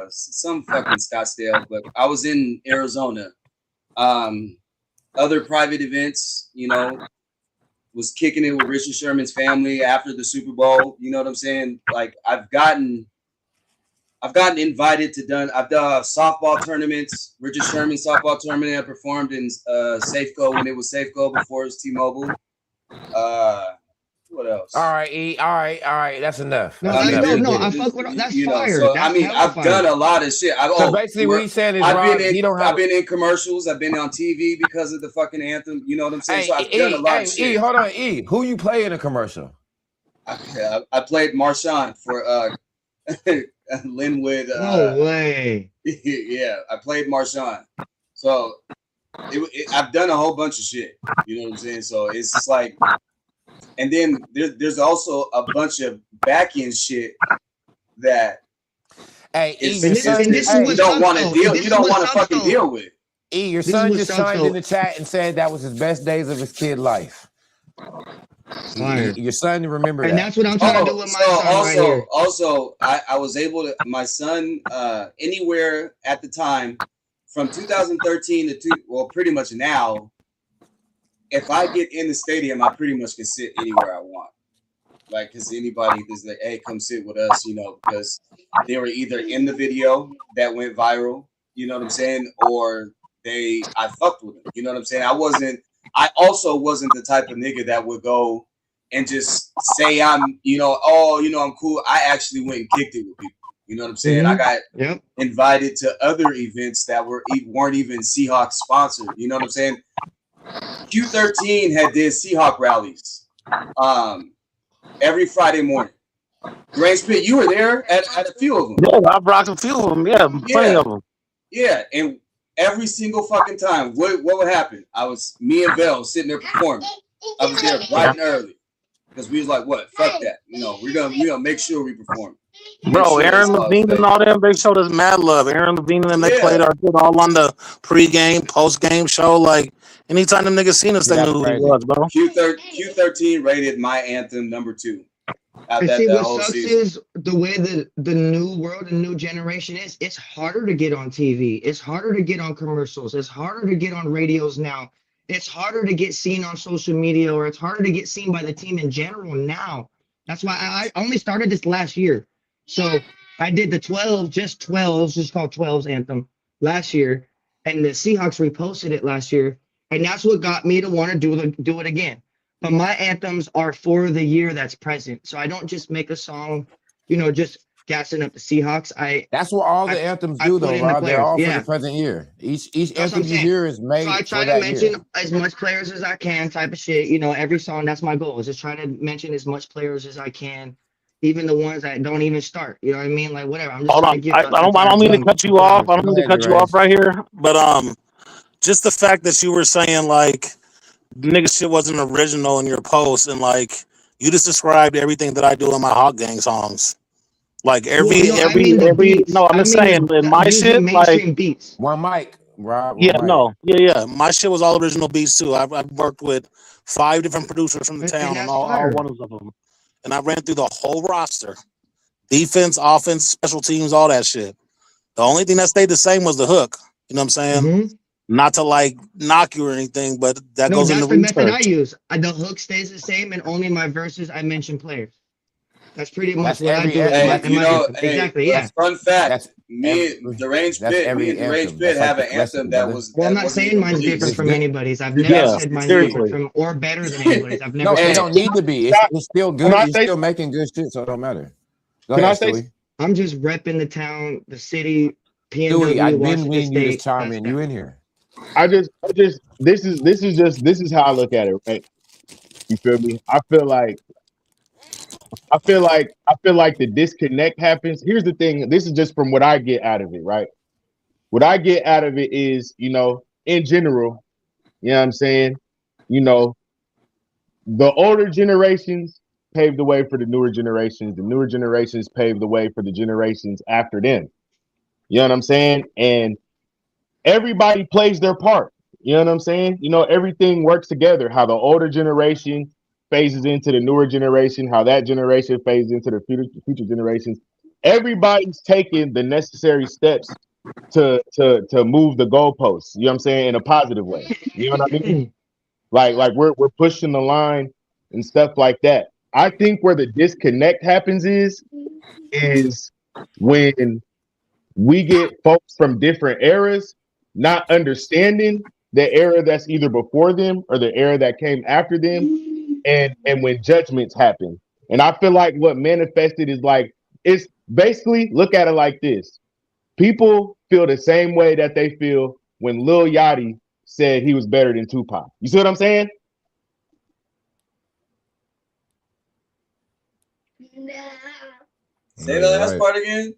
some fucking Scottsdale. But I was in Arizona. Other private events, was kicking it with Richard Sherman's family after the Super Bowl. You know what I'm saying? Like I've gotten invited to I've done softball tournaments. Richard Sherman softball tournament. I performed in Safeco when it was Safeco before it was T-Mobile. What else?
All right, E. All right. That's enough.
No,
That's
I mean,
enough. We get
I
it.
fuck with that's
you know.
fire.
So I
That's
mean,
hella
I've
fire.
done a lot of shit.
So basically, what he's saying is,
I've
Rob,
been
he don't have.
I've been in commercials. I've been on TV because of the fucking anthem. You know what I'm saying?
Hey,
So I've done a lot of
E,
shit.
hold on, E. Who you play in a commercial?
I played Marshawn for Linwood.
No way.
Yeah, I played Marshawn. So I've done a whole bunch of shit. You know what I'm saying? So it's just like, and then there's also a bunch of back end shit that
Hey, E,
is,
your
This
son,
is
you
what
don't
sucks
want to
though.
deal.
This
You
is
don't
what
want to
sucks
fucking
though.
deal with.
E, your
This is
son
what
just
sucks
chimed
though.
in the chat and said that was his best days of his kid life.
Fire.
Your son remember
And
that.
that's what I'm trying to do with my son right here.
Also, I was able to, my son, anywhere at the time from 2013 to pretty much now, if I get in the stadium, I pretty much can sit anywhere I want. Like, because anybody is like, hey, come sit with us, because they were either in the video that went viral, you know what I'm saying, or I fucked with them, you know what I'm saying. I also wasn't the type of nigga that would go and just say I'm cool. I actually went and kicked it with people. You know what I'm saying? I got invited to other events that weren't even Seahawks sponsored. You know what I'm saying? Q13 had did Seahawk rallies every Friday morning. Grange Pit, you were there at a few of them.
Yeah, I've rocked a few of them. Yeah, plenty of them.
Yeah, and every single fucking time, what would happen? Me and Vel sitting there performing. I was there bright and early because we was like, what? Fuck that. We're gonna make sure we perform.
Bro, Aaron
It's all
Levine and
fake.
all them, they showed us mad love. Aaron Levine and them, they played
Yeah.
our shit all on the pregame, postgame show. Like, anytime them niggas seen us,
Yeah,
they knew
that's
who he
crazy.
was, bro.
Q13 rated my anthem #2 out
And see,
that
what
whole
sucks
season.
is the way the new world and new generation is. It's harder to get on TV. It's harder to get on commercials. It's harder to get on radios now. It's harder to get seen on social media, or it's harder to get seen by the team in general now. That's why I only started this last year. So I did the 12, just 12s, just called 12s anthem last year, and the Seahawks reposted it last year, and that's what got me to want to do it again. But my anthems are for the year that's present. So I don't just make a song, just gassing up the Seahawks.
That's what all
I
the anthems
I
do,
put
though,
in the
Rob. They're
players.
all for the
Yeah,
present year. Each
that's what I'm
anthem you
saying.
hear is
So I
made
try
for
to
that year.
mention as much players as I can, type of shit. Every song. That's my goal. Is just trying to mention as much players as I can, even the ones that don't even start. You know what I mean? Like whatever. I'm just
Hold
trying to
on.
give
I
the
don't I
entire
don't mean to
team
cut you off.
flowers.
I don't
Go
mean to
ahead,
cut you off
Jerez.
right here. But just the fact that you were saying like the nigga shit wasn't original in your post, and like you just described everything that I do in my Hawk Gang songs. Like
Well, no, I mean the
every
beats.
no, I'm
I
just
mean
saying in my
using
shit, like
mainstream beats.
One mic, Rob.
yeah,
One mic.
no, yeah. My shit was all original beats too. I've worked with 5 different producers from the
And
town on
that's
all
fire.
one of them. And I ran through the whole roster. Defense, offense, special teams, all that shit. The only thing that stayed the same was the hook. You know what I'm saying?
Hmm.
Not to like knock you or anything, but that
No,
goes into
that's the method I
research.
use. The hook stays the same, and only my verses I mention players. That's pretty much
That's
what I
every
do in
anthem.
my
Hey,
in my anthem.
hey,
Exactly. Yeah.
fun fact.
That's every. That's
Me
every
and Deranged
anthem.
Pit
That's like
have
the
an
classic,
anthem
brother.
Well, I'm
that
not
wasn't
saying
even
mine's different
released.
from
It's
anybody's. I've never
Yeah,
said mine's different
seriously.
from or better than anybody's. I've never
no, it
said
Hey,
that.
don't need to be. It's still
Can
good.
I
You're
say?
still making good shit, so it don't matter. Go
Can I
ahead,
say?
Stewie.
I'm just repping the town, the city,
Stewie,
PNW,
I've been
Washington
meaning you to
State.
chime
That's
in. You
that.
in here?
This is how I look at it, right? You feel me? I feel like the disconnect happens. Here's the thing. This is just from what I get out of it, right? What I get out of it is, in general, you know what I'm saying? You know, the older generations paved the way for the newer generations. The newer generations paved the way for the generations after them. You know what I'm saying? And everybody plays their part. You know what I'm saying? Everything works together. How the older generation phases into the newer generation, how that generation phases into the future generations. Everybody's taking the necessary steps to move the goalposts. You know what I'm saying? In a positive way. You know what I mean? Like we're pushing the line and stuff like that. I think where the disconnect happens is when we get folks from different eras not understanding the era that's either before them or the era that came after them, and when judgments happen. And I feel like what manifested is like it's basically look at it like this. People feel the same way that they feel when Lil Yachty said he was better than Tupac. You see what I'm saying?
say
No,
the
you're
last
right.
part again.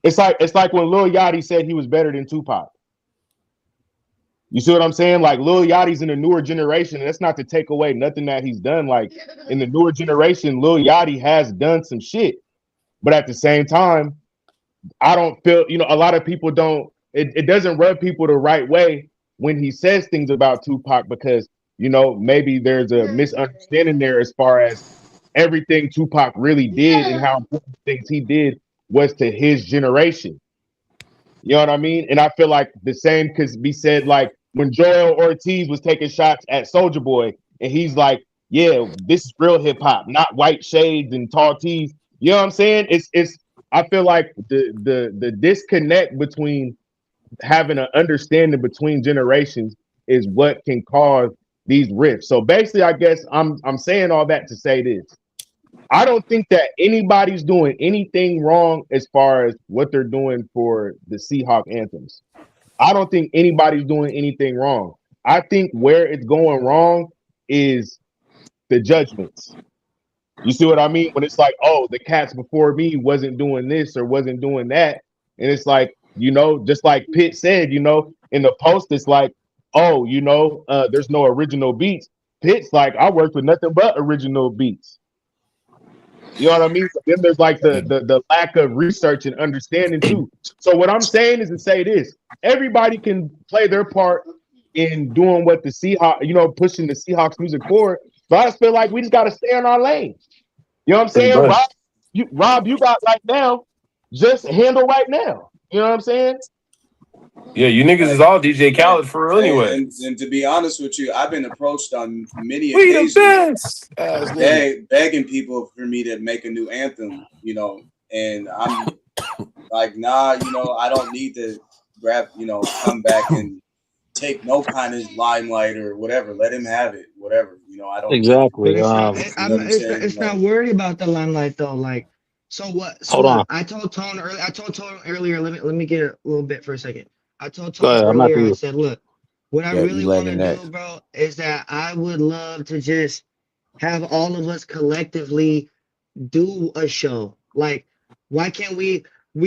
It's like when Lil Yachty said he was better than Tupac. You see what I'm saying? Like Lil Yachty's in the newer generation, and that's not to take away nothing that he's done. Like in the newer generation, Lil Yachty has done some shit, but at the same time, I don't feel a lot of people don't. It doesn't rub people the right way when he says things about Tupac because maybe there's a misunderstanding there as far as everything Tupac really did and how important things he did was to his generation. You know what I mean? And I feel like the same could be said like when Joel Ortiz was taking shots at Soldier Boy, and he's like, "Yeah, this is real hip hop, not white shades and tall tees." You know what I'm saying? It's. I feel like the disconnect between having an understanding between generations is what can cause these rifts. So basically, I guess I'm saying all that to say this. I don't think that anybody's doing anything wrong as far as what they're doing for the Seahawk anthems. I don't think anybody's doing anything wrong. I think where it's going wrong is the judgments. You see what I mean? When it's like, oh, the cats before me wasn't doing this or wasn't doing that. And it's like, just like Pitt said, in the post, it's like, oh, there's no original beats. Pitt's like, I worked with nothing but original beats. You know what I mean? So then there's like the lack of research and understanding too. So what I'm saying is to say this: everybody can play their part in doing what the Seahawks, pushing the Seahawks music forward. But I just feel like we just got to stay in our lane. You know what I'm
Pretty
saying,
much.
Rob, you got right now. Just handle right now. You know what I'm saying?
Yeah, you niggas is all DJ Khaled for real anyway.
And to be honest with you, I've been approached on many
We the
occasions
best. Ass nigga.
begging people for me to make a new anthem, and I'm like, nah, I don't need to come back and take no kind of limelight or whatever. Let him have it, whatever. I don't need it.
But
Exactly.
it's not.
You know what I'm saying?
It's not worried about the limelight though. Like, so what? So
Hold on.
look, I told Tone earlier. I told Tone earlier. Let me get a little bit for a second. I told
Go
Tone
ahead. I'm after
earlier. I
you.
said, look, what I
Yeah, you
really want
landing
to
next.
do, bro, is that I would love to just have all of us collectively do a show. Like, why can't we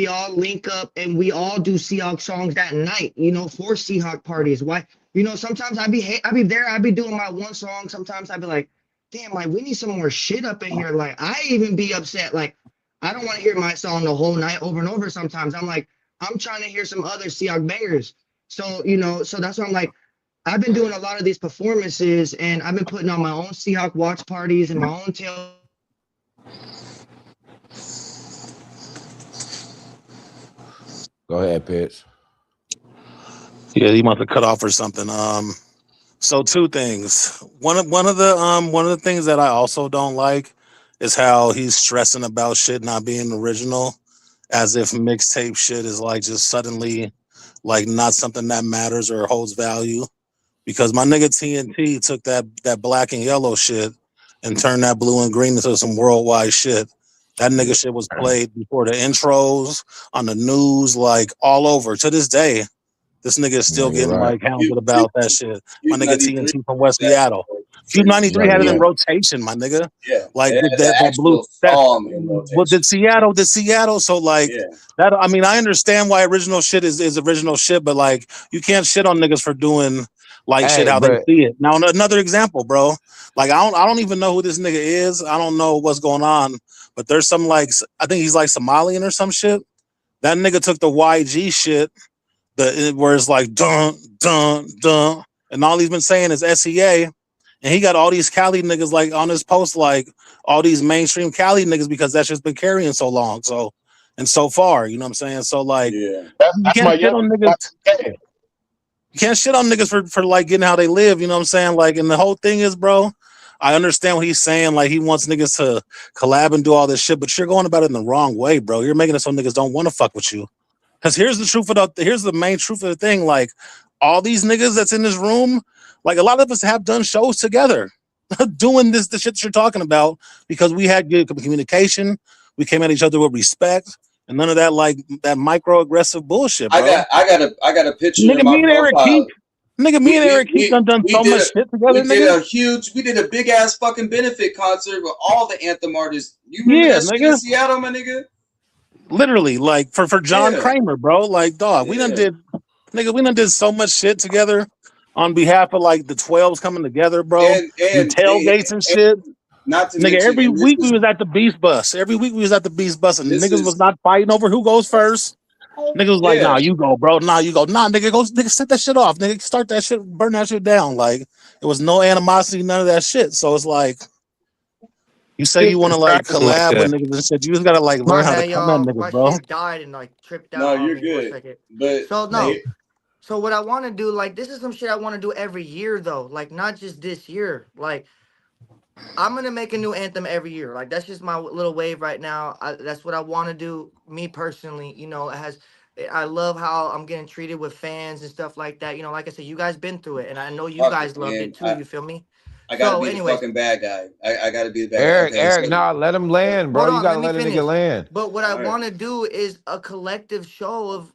all link up and we all do Seahawk songs that night, for Seahawk parties? Why, sometimes I be there, I be doing my one song. Sometimes I be like, damn, like we need some more shit up in here. Like I even be upset, like I don't want to hear my song the whole night over and over. Sometimes I'm like, I'm trying to hear some other Seahawk bangers. So, so that's why I'm like, I've been doing a lot of these performances and I've been putting on my own Seahawk watch parties and my own tail.
Go ahead, Pitch.
Yeah, he must have cut off or something. So two things. One of the things that I also don't like is how he's stressing about shit not being original, as if mixtape shit is like just suddenly like not something that matters or holds value. Because my nigga TNT took that black and yellow shit and turned that blue and green into some worldwide shit. That nigga shit was played before the intros, on the news, like all over. To this day, this nigga is
No,
still
you're
getting
right.
like hounded
Cube
about that shit. My nigga
93
TNT from West
that
Seattle. Cube
pretty
93
No,
had
you're
it in
right.
rotation, my nigga.
yeah.
Like
It had the
that blue
actual
that
song in
what
rotation.
did Seattle so like
Yeah.
that. I mean, I understand why original shit is original shit, but like you can't shit on niggas for doing like shit
Hey,
how they
but
see it. Now another example, bro. Like I don't even know who this nigga is. I don't know what's going on, but there's some like I think he's like Somalian or some shit. That nigga took the YG shit, where it's like dun dun dun, and all he's been saying is SEA, and he got all these Cali niggas like on his post, like all these mainstream Cali niggas because that's just been carrying so long, and so far, you know what I'm saying? So like,
Yeah.
you
That's my
can't shit
young.
on niggas. You can't shit on niggas for like getting how they live. You know what I'm saying? Like, and the whole thing is, bro. I understand what he's saying. Like, he wants niggas to collab and do all this shit, but you're going about it in the wrong way, bro. You're making it so niggas don't want to fuck with you. Because here's the main truth of the thing. Like, all these niggas that's in this room, like a lot of us have done shows together, doing the shit that you're talking about, because we had good communication. We came at each other with respect, and none of that like that microaggressive bullshit, bro.
I got a picture in
Nigga,
my
me and Eric Keith,
profile.
nigga, me and Eric Keith done
We
so
did
much shit together, nigga.
we did a big ass fucking benefit concert with all the anthem artists. You remember
Yeah,
that shit in
nigga.
Seattle, my nigga?
Literally, like for John
Yeah.
Kramer, bro. Like, dog, we
Yeah.
done did so much shit together on behalf of like the 12s coming together, bro. And tailgates and
And
shit.
not to
Nigga,
mention,
every
and this
week we
is
was at the Beast Bus. Every week we was at the Beast Bus, and
this
niggas was
is
not fighting over who goes first. Niggas was like, nah,
yeah.
you go, bro. Nah, you go. Nah, nigga, set that shit off. Nigga, start that shit, burn that shit down. Like, it was no animosity, none of that shit. So it's like, you say you want to like
Practicing like
collab with
that.
niggas and shit. You just gotta like
My
learn how to
bad,
come at
y'all.
niggas,
My
bro.
shit died and like tripped
No,
out on
you're
me for a
good.
second.
But
So
hey,
no. So what I want to do, like, this is some shit I want to do every year though. Like, not just this year. Like, I'm gonna make a new anthem every year. Like, that's just my little wave right now. That's what I want to do. Me personally, it has. I love how I'm getting treated with fans and stuff like that. Like I said, you guys been through it, and I know you
fuck it,
guys loved
man.
it too. You feel me?
I gotta
So,
be the
anyways,
fucking bad guy. I gotta be the bad guy.
Eric,
Okay, so
Eric, nah, let him land, bro.
hold
You
on,
gotta
let me
let a nigga
finish.
land.
But what I
all right.
want to do is a collective show of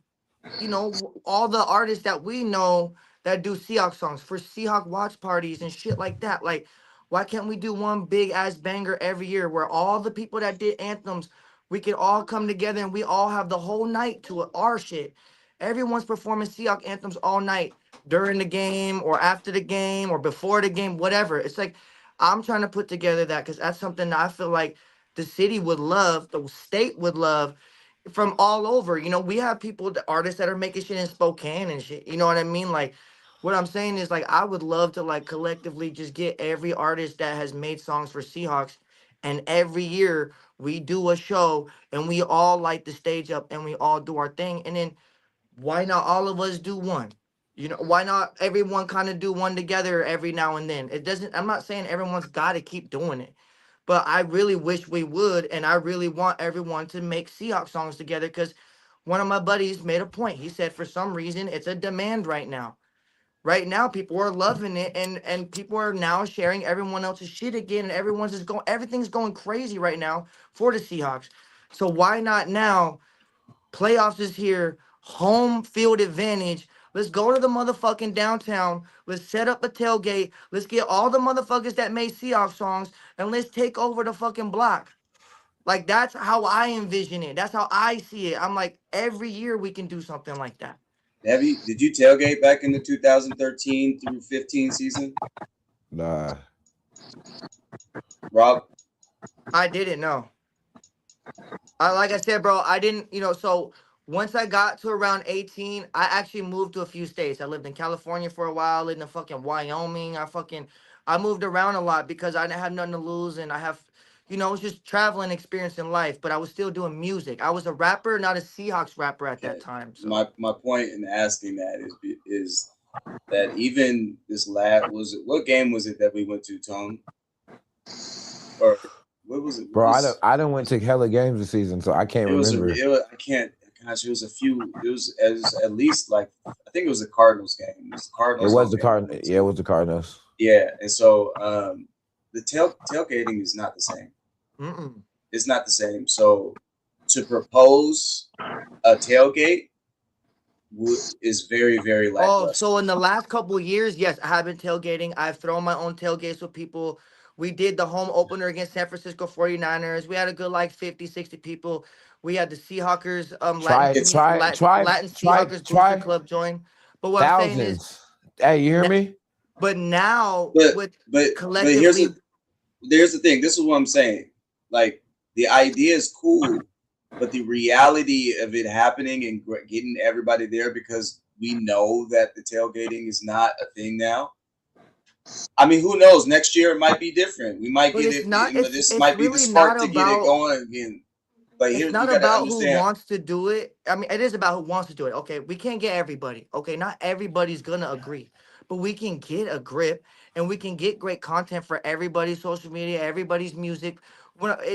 all the artists that we know that do Seahawk songs for Seahawk watch parties and shit like that. Like, why can't we do one big ass banger every year where all the people that did anthems, we could all come together and we all have the whole night to our shit. Everyone's performing Seahawk anthems all night during the game or after the game or before the game, whatever. It's like I'm trying to put together that because that's something that I feel like the city would love, the state would love from all over. You know, we have people, the artists that are making shit in Spokane and shit. You know what I mean? Like, what I'm saying is, like, I would love to, like, collectively just get every artist that has made songs for Seahawks, and every year we do a show and we all light the stage up and we all do our thing. And then why not all of us do one? You know, why not everyone kind of do one together every now and then? It doesn't, I'm not saying everyone's got to keep doing it, but I really wish we would. And I really want everyone to make Seahawks songs together, because one of my buddies made a point. He said, for some reason, it's a demand right now. Right now, people are loving it, and people are now sharing everyone else's shit again, and everything's going crazy right now for the Seahawks. So why not now? Playoffs is here. Home field advantage. Let's go to the motherfucking downtown. Let's set up a tailgate. Let's get all the motherfuckers that made Seahawks songs, and let's take over the fucking block. Like, that's how I envision it. That's how I see it. I'm like, every year we can do something like that.
Did you tailgate back in the 2013 through 15 season?
Nah.
Rob?
I didn't know. Like I said, bro, I didn't, so once I got to around 18, I actually moved to a few states. I lived in California for a while, lived in fucking Wyoming. I moved around a lot because I didn't have nothing to lose, and I have, it was just traveling experience in life, but I was still doing music. I was a rapper, not a Seahawks rapper at that time. So.
My point in asking that is that even this what game was it that we went to, Tone? Or what was it?
Bro, I done went to hella games this season, so I can't remember.
I can't. Gosh, it was a few. It was at least like, I think it was the Cardinals game. It was the Cardinals.
It was the Cardinals. Yeah, it was the Cardinals.
Yeah, and so the tailgating is not the same.
Mm-mm.
It's not the same. So to propose a tailgate is very, very lackluster.
Oh, so in the last couple of years, yes, I have been tailgating. I've thrown my own tailgates with people. We did the home opener against San Francisco 49ers. We had a good, like, 50, 60 people. We had the Seahawkers, Latin Seahawkers Booster Club join. But what I'm saying is,
hey, you hear me?
But now,
but
collectively,
here's the thing. This is what I'm saying. Like, the idea is cool, but the reality of it happening and getting everybody there, because we know that the tailgating is not a thing now. I mean, who knows? Next year it might be different. We might get it. This might be the spark to get it going again. But
it's not about who wants to do it. I mean, it is about who wants to do it. Okay, we can't get everybody. Okay, not everybody's gonna agree, but we can get a grip, and we can get great content for everybody's social media, everybody's music.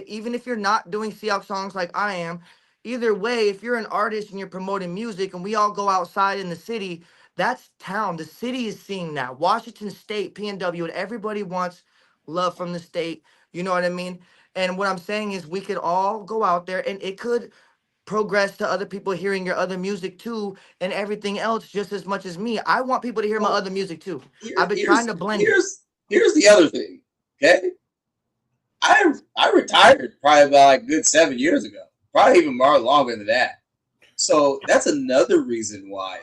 Even if you're not doing Seahawks songs like I am, either way, if you're an artist and you're promoting music, and we all go outside in the city, that's town. The city is seeing that. Washington State, PNW, and everybody wants love from the state. You know what I mean? And what I'm saying is, we could all go out there, and it could progress to other people hearing your other music too, and everything else just as much as me. I want people to hear my other music too. I've been trying to blend it.
Here's the other thing, okay? I retired probably about like good 7 years ago, probably even more longer than that. So that's another reason why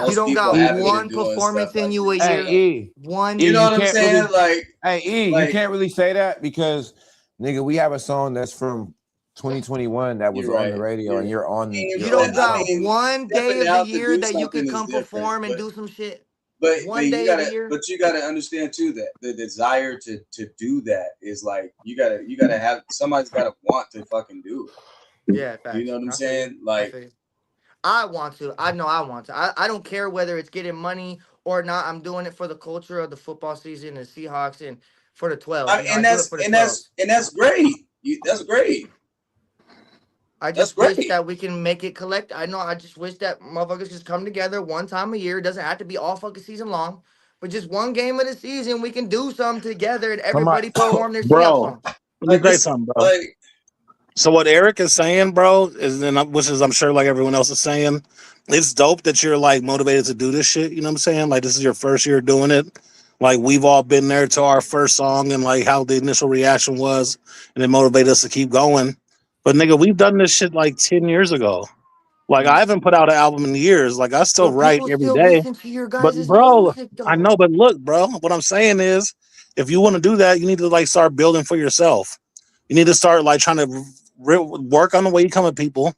you don't got one performance in you a year.
Hey,
one,
you know what I'm saying?
Like, hey, you can't really say that because, nigga, we have a song that's from 2021 that was on the radio, and you're on.
You don't got one day of the year that you can come perform and do some shit.
But you gotta understand too that the desire to do that is like you gotta have somebody's gotta want to fucking do it.
Yeah, facts.
You know what I'm saying? Like,
I want to. I know I want to. I don't care whether it's getting money or not. I'm doing it for the culture of the football season and Seahawks and for the 12.
And that's great. That's great.
I just wish that we can make it collect. I just wish that motherfuckers just come together one time a year. It doesn't have to be all fucking season long, but just one game of the season, we can do something together and everybody perform their
Seahawks songs. Let me say something, bro. So what Eric is saying, bro, which is I'm sure like everyone else is saying, it's dope that you're like motivated to do this shit. You know what I'm saying? Like this is your first year doing it. Like we've all been there to our first song and like how the initial reaction was, and it motivated us to keep going. But nigga, we've done this shit like 10 years ago. Like I haven't put out an album in years. Like I still write every day. But bro, I know. But look, bro, what I'm saying is, if you want to do that, you need to like start building for yourself. You need to start like trying to work on the way you come at people,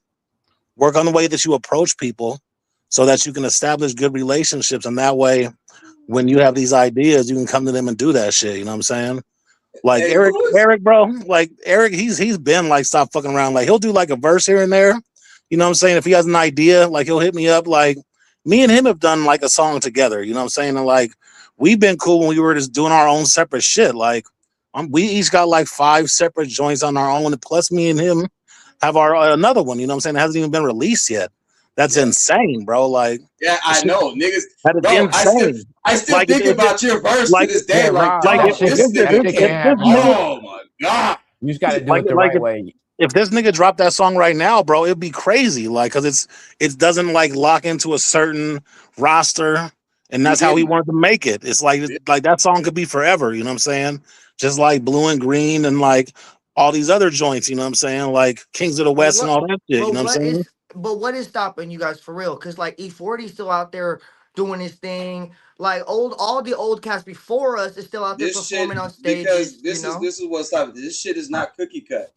work on the way that you approach people, so that you can establish good relationships, and that way, when you have these ideas, you can come to them and do that shit. You know what I'm saying? Like
Hey,
Eric, bro. Like Eric, he's been like, stop fucking around. Like he'll do like a verse here and there. You know what I'm saying? If he has an idea, like he'll hit me up. Like me and him have done like a song together. You know what I'm saying? And like we've been cool when we were just doing our own separate shit. Like we each got like 5 separate joints on our own. Plus me and him have our another one. You know what I'm saying? It hasn't even been released yet. That's insane, bro. Like
yeah, I know, niggas.
that is
Bro,
insane.
I still
Like,
think about your verse
like,
to this day.
yeah,
Like,
Rob,
like
dog,
if
this
this
nigga
can't
can. Oh my god.
You just got to do
like
it the
like
right way.
if this nigga dropped that song right now, bro, it'd be crazy. Like, cause it doesn't like lock into a certain roster, and that's how he wanted to make it. It's like that song could be forever. You know what I'm saying? Just like Blue and Green and like all these other joints. You know what I'm saying? Like Kings of the West and all that shit. You know what I'm saying?
But what is stopping you guys for real? Because like E40's still out there doing his thing. Like all the old cast before us is still out there
This shit,
performing on
because
stages.
this is what's stopping. This shit is not cookie cut.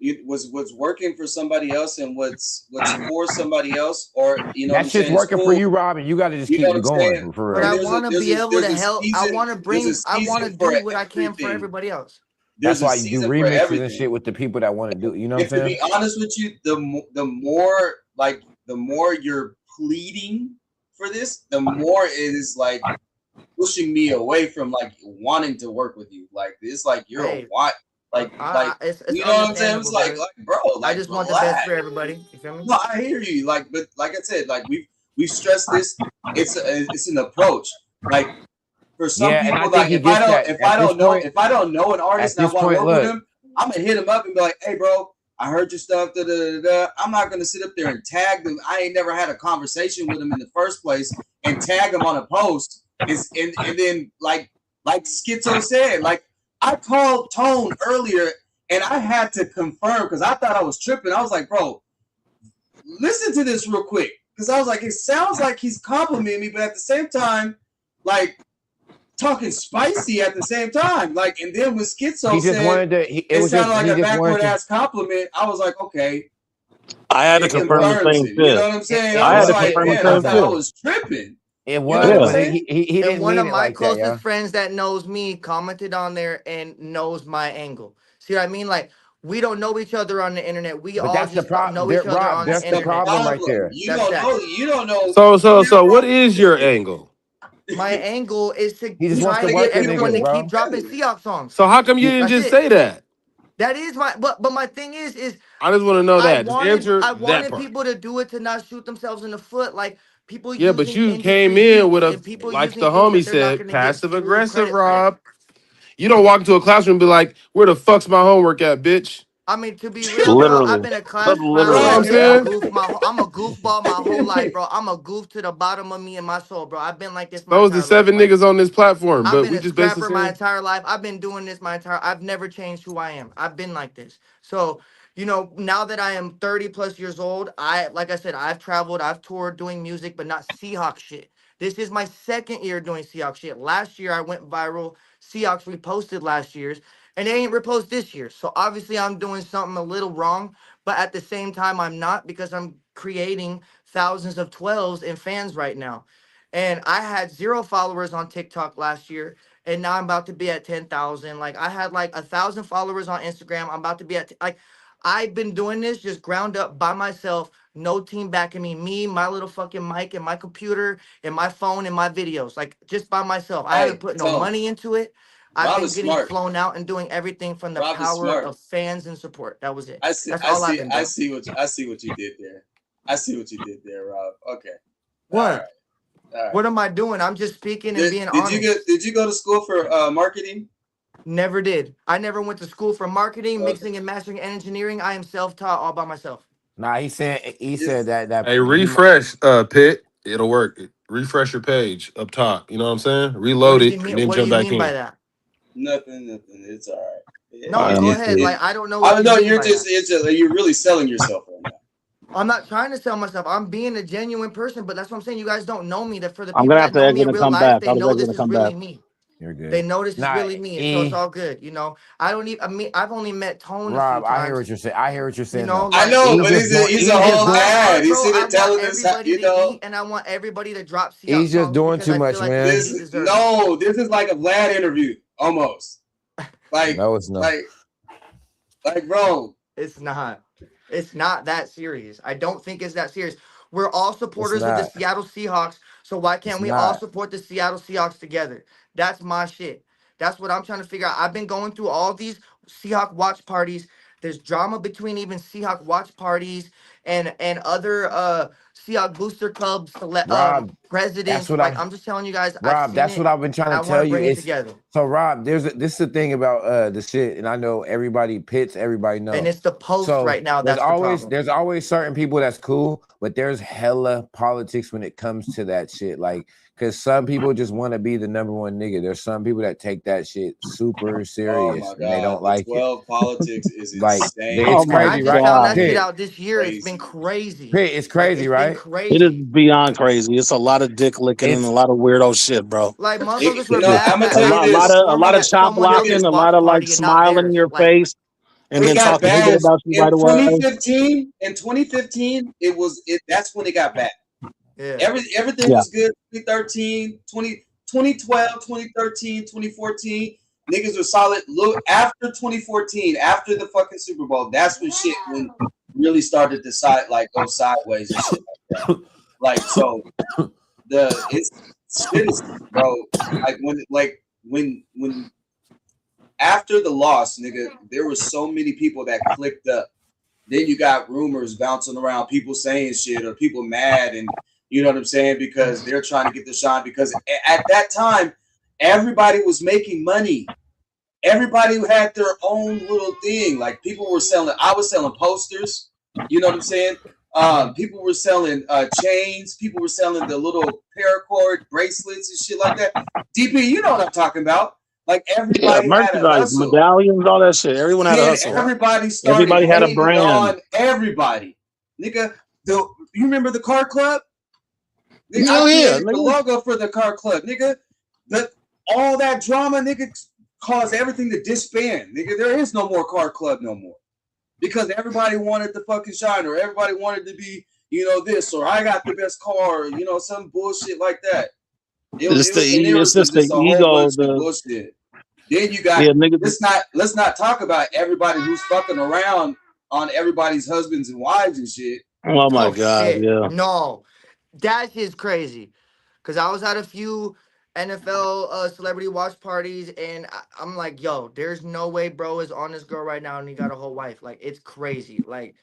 It was what's working for somebody else and what's for somebody else, or you know,
That shit's working for you, Robin. You got to just keep it going for
But
real.
I want to be able to help. I want to bring. I want to do what I can for everybody else.
That's why you do remixes and shit with the people that want to do. You know what I'm saying?
To be honest with you, the more you're pleading for this, the more it is like pushing me away from like wanting to work with you. Like it's like you're a what? Like
it's
you know what I'm saying? It's like bro, like
I just want the best for everybody. You feel me?
No, I hear you. Like, but like I said, like we've stressed this. It's an approach. Like for some people, like if I don't know an artist and I want to work with him, I'm gonna hit him up and be like, hey, bro, I heard your stuff. Da, da, da, da. I'm not gonna sit up there and tag them. I ain't never had a conversation with him in the first place and tag him on a post. And then like Schizo said, like I called Tone earlier and I had to confirm because I thought I was tripping. I was like, bro, listen to this real quick. Because I was like, it sounds like he's complimenting me, but at the same time, like talking spicy at the same time. Like, and then when Schizo said it sounded like a backward ass compliment, I was like, okay.
I had to confirm the same thing.
You know what I'm saying?
I
was like, man, I thought I was tripping.
It was,
you know
but he didn't
and one
mean
of
it
my
like
closest
that,
friends that knows me commented on there and knows my angle. See what I mean? Like we don't know each other on the internet. We all just know each other on the internet.
That's the problem right there.
You don't know.
So what is your angle?
My angle is to
try
to get everyone to keep dropping Seahawks songs.
So how come you didn't just say that?
That is my but my thing is
I just want to know that.
I wanted people to do it to not shoot themselves in the foot. Like people
but you came in with like the homie said, passive aggressive, Rob. You don't walk into a classroom and be like, where the fuck's my homework at, bitch?
I mean, to be real, bro, I've been a class clown. I'm a goofball my whole life, bro. I'm a goof to the bottom of me and my soul, bro. I've been like this my
Those are 7 niggas on this platform, but we just basically
my entire life. I've been doing this I've never changed who I am. I've been like this. So, you know, now that I am 30 plus years old, like I said, I've traveled, I've toured doing music, but not Seahawks shit. This is my 2nd year doing Seahawks shit. Last year I went viral. Seahawks reposted last year's. And they ain't repost this year. So obviously I'm doing something a little wrong, but at the same time I'm not, because I'm creating thousands of 12s and fans right now. And I had 0 followers on TikTok last year, and now I'm about to be at 10,000. Like I had like 1,000 followers on Instagram. I'm about to be at I've been doing this just ground up by myself, no team backing me, my little fucking mic and my computer and my phone and my videos, like just by myself. I haven't put no money into it. I've been getting flown out and doing everything from the power of fans and support. That was it. That's all I've been doing.
I see what you did there. I see what you did there, Rob. Okay.
What? All right. What am I doing? I'm just speaking and being honest.
Did you go to school for marketing?
Never did. I never went to school for marketing, mixing and mastering, and engineering. I am self-taught all by myself.
Nah, he said that.
Hey, refresh, Pitt. It'll work. Refresh your page up top. You know what I'm saying? Reload it and then jump back in.
What do you mean by that?
Nothing. It's all right.
Yeah. No, go ahead. Like I don't know.
I know you're you're really selling yourself right now.
I'm not trying to sell myself. I'm being a genuine person, but that's what I'm saying. You guys don't know me. That for the
I'm
people
gonna have
that
to
know me in
exit and
real
come
life,
back.
they know this is really me.
You're good.
They know this is
Nah,
really me, so it's all good. You know, I don't even. I mean, I've only met Tone a few
Rob, I hear
times.
what you're saying. I hear what you're
You
saying.
know,
Though.
I
like
know,
He's
but
just doing.
he's
in
a
He's just
whole
my
doing.
heart,
ad. He's
bro,
sitting
I
there
want
telling us how,
everybody to eat, and I want everybody to drop Seahawks
He's just
songs
doing
because
too
I
much,
feel like
man.
they
this
deserve it.
no, this is like a Vlad interview almost. Like,
No, it's not.
like, bro.
It's not. It's not that serious. I don't think it's that serious. We're all
It's
supporters of the
not.
Seattle Seahawks, so why
It's
can't we all
not.
support the Seattle Seahawks together? That's my shit. That's what I'm trying to figure out. I've been going through all these Seahawk watch parties. There's drama between even Seahawk watch parties and other Seahawk booster clubs
Rob, that's
presidents.
what
Like
I'm.
I'm just telling you guys, I've
Rob,
seen
that's
it
what I've been
and
trying
I
to
want
tell
to
you.
bring it
It's
together.
so Rob. This is the thing about the shit, and I know everybody pits. Everybody
And
know.
it's the post
So
right now that's the problem.
there's always certain people that's cool, but there's hella politics when it comes to that shit. Like, cause some people just want to be the number one nigga. There's some people that take that shit super
Oh
serious
my
and they
God,
don't
the
like it.
12 politics is
Like,
insane.
Oh
it's
And
my
I
crazy,
just
right?
found
god,
that shit
Pit,
out this year. It's been
Crazy.
crazy.
Pit, it's
Like
crazy,
it's been
right?
it is
crazy.
beyond crazy. It's a lot of dick licking and a
It's
lot of weirdo shit, bro.
Like motherfuckers were
Just
mad
I'm gonna
that
a
tell
I
you
lot,
was
this.
a lot
performing
of
at
chop
someone
Nigga,
blocking,
else's
a lot
watch
of like
party and not
smiling in
theirs.
your
Like,
face, and
it
then
got
talking nigga
bad
about you right
in
away.
2015. In 2015, that's when it got bad.
yeah.
Everything
Yeah,
was good. 2013, 2012, 2013, 2014. Niggas were solid. Look, after 2014, after the fucking Super Bowl, that's when shit really started to go sideways and shit like that. Like, so it's shit is, bro. When after the loss, nigga, there were so many people that clicked up. Then you got rumors bouncing around, people saying shit or people mad, and you know what I'm saying, because they're trying to get the shine. Because at that time, everybody was making money. Everybody had their own little thing. Like people were selling. I was selling posters. You know what I'm saying? People were selling chains. People were selling the little paracord bracelets and shit like that. DP, you know what I'm talking about. Like
yeah,
everybody had a
merchandise,
hustle.
medallions, all that shit. Everyone had a
Then
hustle.
everybody started
Everybody had a
hating
brand.
on everybody. Nigga, you remember the car club? Nigga,
Oh
I
yeah,
created the
nigga.
logo for the car club. Nigga, all that drama, nigga, caused everything to disband. Nigga, there is no more car club no more. Because everybody wanted the fucking shine, or everybody wanted to be, this, or I got the best car, or some bullshit like that.
It's
Was
just the
just a whole
ego.
bunch of bullshit. Then you got
Yeah, nigga.
let's not talk about everybody who's fucking around on everybody's husbands and wives and shit.
Oh my
Oh
god,
shit.
yeah.
No. That shit's crazy. Cause I was at a few NFL celebrity watch parties and I'm like, yo, there's no way bro is on this girl right now and he got a whole wife. Like it's crazy. Like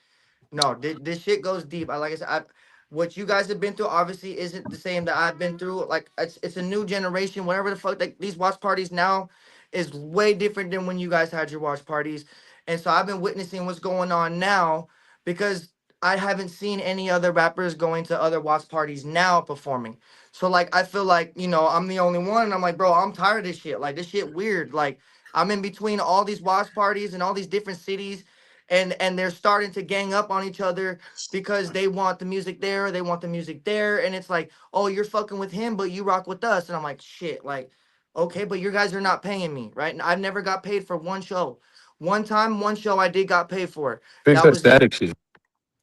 no, this shit goes deep. Like I said, what you guys have been through obviously isn't the same that I've been through. Like it's a new generation. Whatever the fuck, like these watch parties now is way different than when you guys had your watch parties. And so I've been witnessing what's going on now because I haven't seen any other rappers going to other watch parties now performing. So like I feel like, I'm the only one. And I'm like, bro, I'm tired of this shit. Like this shit weird. Like I'm in between all these watch parties and all these different cities and they're starting to gang up on each other because they want the music there, they want the music there, and it's like, oh, you're fucking with him, but you rock with us, and I'm like, shit, like, okay, but you guys are not paying me, right? And I've never got paid for one show. One time, one show I did got paid for.
Fix
That
that
was,
static shit.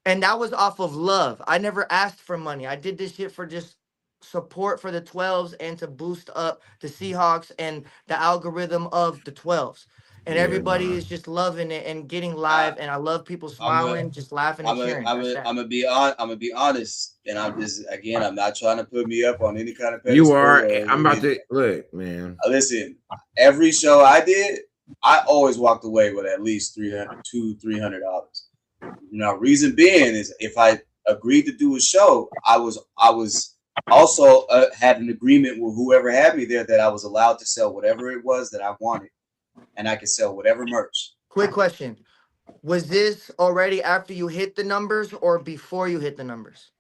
and that was off of love. I never asked for money. I did this shit for just support for the 12s and to boost up the Seahawks and the algorithm of the 12s. And
yeah,
everybody
nah.
is just loving it and getting
I,
live. And I love people
I'm a
smiling, just laughing and cheering. That's that.
I'm gonna be honest, and I'm just again, I'm not trying to put me up on any kind of
You
pedestal
are.
or
I'm about
anything.
to look, man.
Listen, every show I did, I always walked away with at least $300. Now, reason being is if I agreed to do a show, I was also had an agreement with whoever had me there that I was allowed to sell whatever it was that I wanted, and I could sell whatever merch.
Quick question. Was this already after you hit the numbers or before you hit the numbers?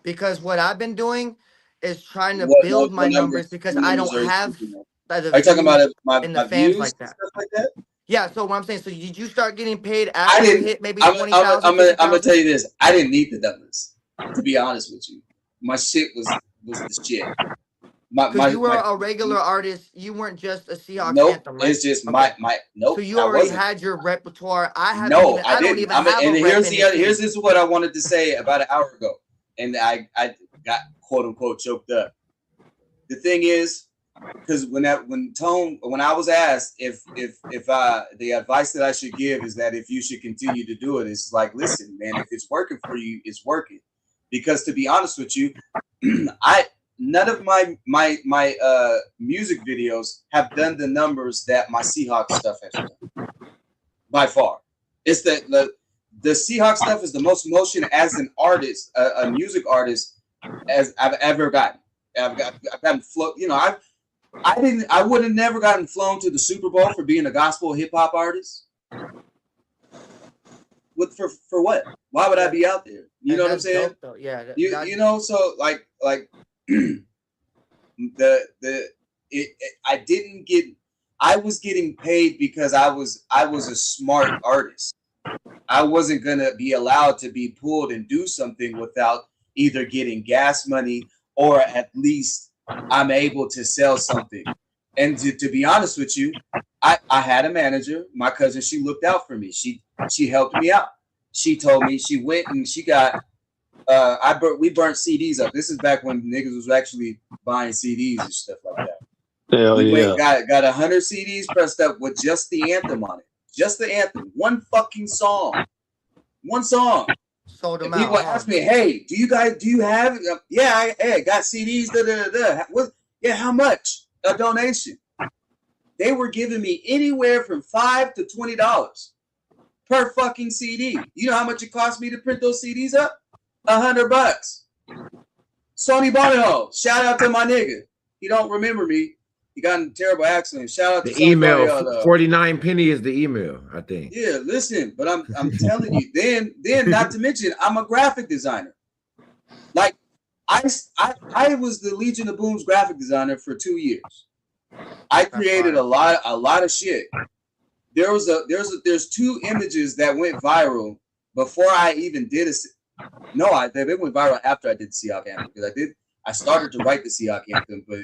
Because what I've been doing is trying to build my
What
numbers
numbers?
because
What
I
numbers
don't
are you
have
speaking of?
the
Are you talking about
views and the
my
fans
views
like
and
that.
stuff like that?
Yeah, so what I'm saying, so did you start getting paid
I
after you
didn't.
hit maybe 20,000,
I'm gonna
50,000?
tell you this. I didn't need the numbers, to be honest with you. My shit was the shit.
Because you were
my
a regular artist. You weren't just a Seahawks
nope.
anthem, right?
It's just
Okay.
my
So
nope.
you
I
already
wasn't.
had your repertoire.
No, I
I don't
didn't.
even have a
And
rep
here's
in
the
the
other, here's
city.
this is what I wanted to say about an hour ago, and I got quote unquote choked up. The thing is, because when I was asked if the advice that I should give is that if you should continue to do it, it's like, listen, man, if it's working for you, it's working. Because to be honest with you, I none of my music videos have done the numbers that my Seahawks stuff has done by far. It's the Seahawks stuff is the most motion as an artist, a music artist, as I've ever gotten. I've gotten I would have never gotten flown to the Super Bowl for being a gospel hip hop artist. For what? Why would I be out there? You
And
know what I'm
that's
saying?
dope, though. Yeah.
You know, so like I didn't get. I was getting paid because I was a smart artist. I wasn't gonna be allowed to be pulled and do something without either getting gas money or at least I'm able to sell something. And to be honest with you, I had a manager, my cousin. She looked out for me. She helped me out. She told me she went and she got. We burnt CDs up. This is back when niggas was actually buying CDs and stuff like that.
Hell
We
yeah.
went got 100 CDs pressed up with just the anthem on it. Just the anthem. One fucking song. One song.
Sold them
And people
out. Huh?
ask me, hey, do you have yeah, I got CDs, What, yeah, how much? A donation. They were giving me anywhere from $5 to $20 per fucking CD. You know how much it cost me to print those CDs up? $100. Sony Bonaho. Shout out to my nigga. He don't remember me. He got in a terrible accident. Shout out to
The
Sony
email,
Bonaho.
49 penny is the email, I think.
Yeah, listen, but I'm telling you, then not to mention, I'm a graphic designer. Like I was the Legion of Boom's graphic designer for 2 years. I created a lot of shit. There's 2 images that went viral before I even did it. No, they went viral after I did the Seahawk anthem because I started to write the Seahawk anthem, but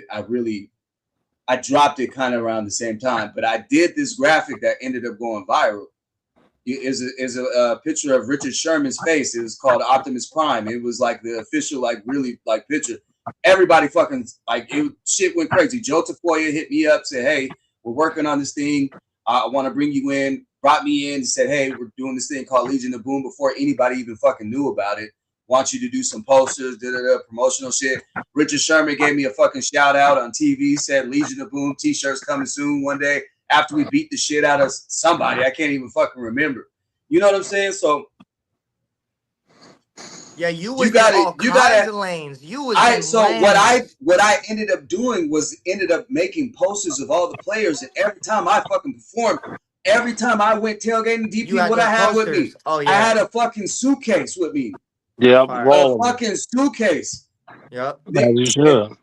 I dropped it kind of around the same time. But I did this graphic that ended up going viral. Is a picture of Richard Sherman's face. It was called Optimus Prime. It was like the official, like really like picture. Everybody fucking like shit went crazy. Joe Tafoya hit me up, said, "Hey, we're working on this thing. I want to bring you in." Brought me in, said, "Hey, we're doing this thing called Legion of Boom." Before anybody even fucking knew about it, want you to do some posters, promotional shit. Richard Sherman gave me a fucking shout out on TV. Said Legion of Boom t-shirts coming soon one day. After we beat the shit out of somebody, I can't even fucking remember. You know what I'm saying? So
yeah, you was in all kinds of lanes. You was in
so
lanes.
what I ended up doing was making posters of all the players, and every time I fucking performed, every time I went tailgating DP, what I had with me,
oh yeah,
I had a fucking suitcase with me.
Yep,
a fucking suitcase.
Yep.
As you should.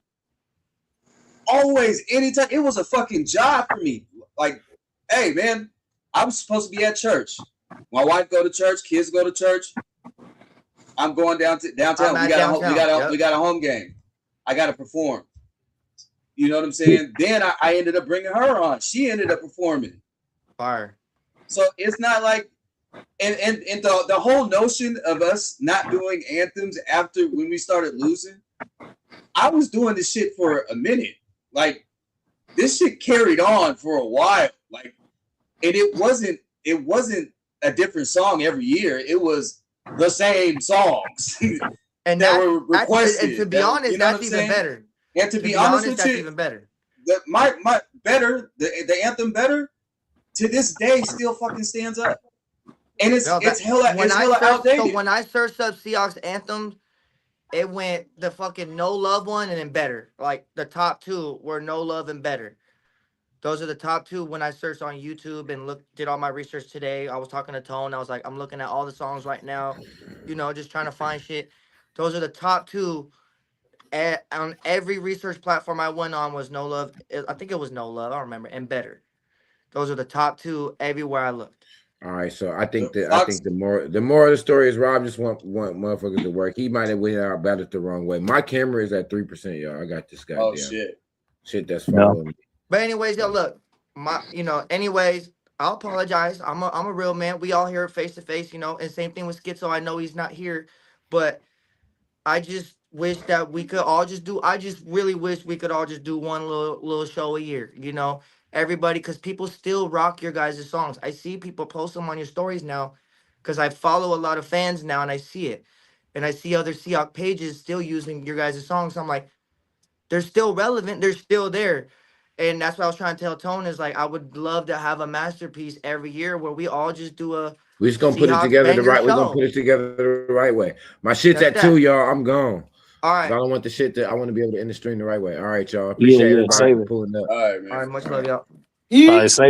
Always, anytime, it was a fucking job for me. Like, hey man, I'm supposed to be at church. My wife go to church, kids go to church. I'm going downtown. We got a home game. I got to perform. You know what I'm saying? Then I ended up bringing her on. She ended up performing.
Fire.
So it's not like, and the whole notion of us not doing anthems after when we started losing, I was doing this shit for a minute. Like, this shit carried on for a while. Like, and it wasn't a different song every year. It was the same songs
and
that were requested.
And to be honest, that's even better.
And to be honest with
that's
you,
even better.
My better, the anthem better, to this day still fucking stands up. And it's hella outdated.
So when I searched up Seahawks anthems, it went the fucking No Love one and then Better. Like the top 2 were No Love and Better. Those are the top 2 when I searched on YouTube and did all my research today. I was talking to Tone. I was like, I'm looking at all the songs right now, just trying to find shit. Those are the top 2 on every research platform I went on was No Love. I think it was No Love. I don't remember. And Better. Those are the top 2 everywhere I looked.
All right, so I think
Fox,
the moral of the story is Rob just want motherfuckers to work. He might have went out about it the wrong way. My camera is at 3%, y'all. I got this
oh
goddamn
shit.
that's
Yeah.
following me.
But anyways, yo, look, anyways, I'll apologize. I'm a real man. We all hear it face to face, and same thing with Schizo. I know he's not here, but I just wish that we could all just do. I just really wish we could all just do one little show a year. Everybody, because people still rock your guys' songs. I see people post them on your stories now, because I follow a lot of fans now, and I see it, and I see other Seahawk pages still using your guys' songs. So I'm like, they're still relevant. They're still there. And that's what I was trying to tell Tone is like, I would love to have a masterpiece every year where we all just do a
We're just gonna put it
Seahawks
together
banger
we're gonna
show.
put it together the right way. My shit's
That's
at 2,
that.
y'all. I'm gone.
All
'Cause I
right.
don't want the shit I want to be able to end the stream the right way. All right, y'all.
Yeah,
Appreciate everybody
save
for
it.
pulling up.
All right, man.
All right. Much
All
love,
right.
y'all.
All right, save it.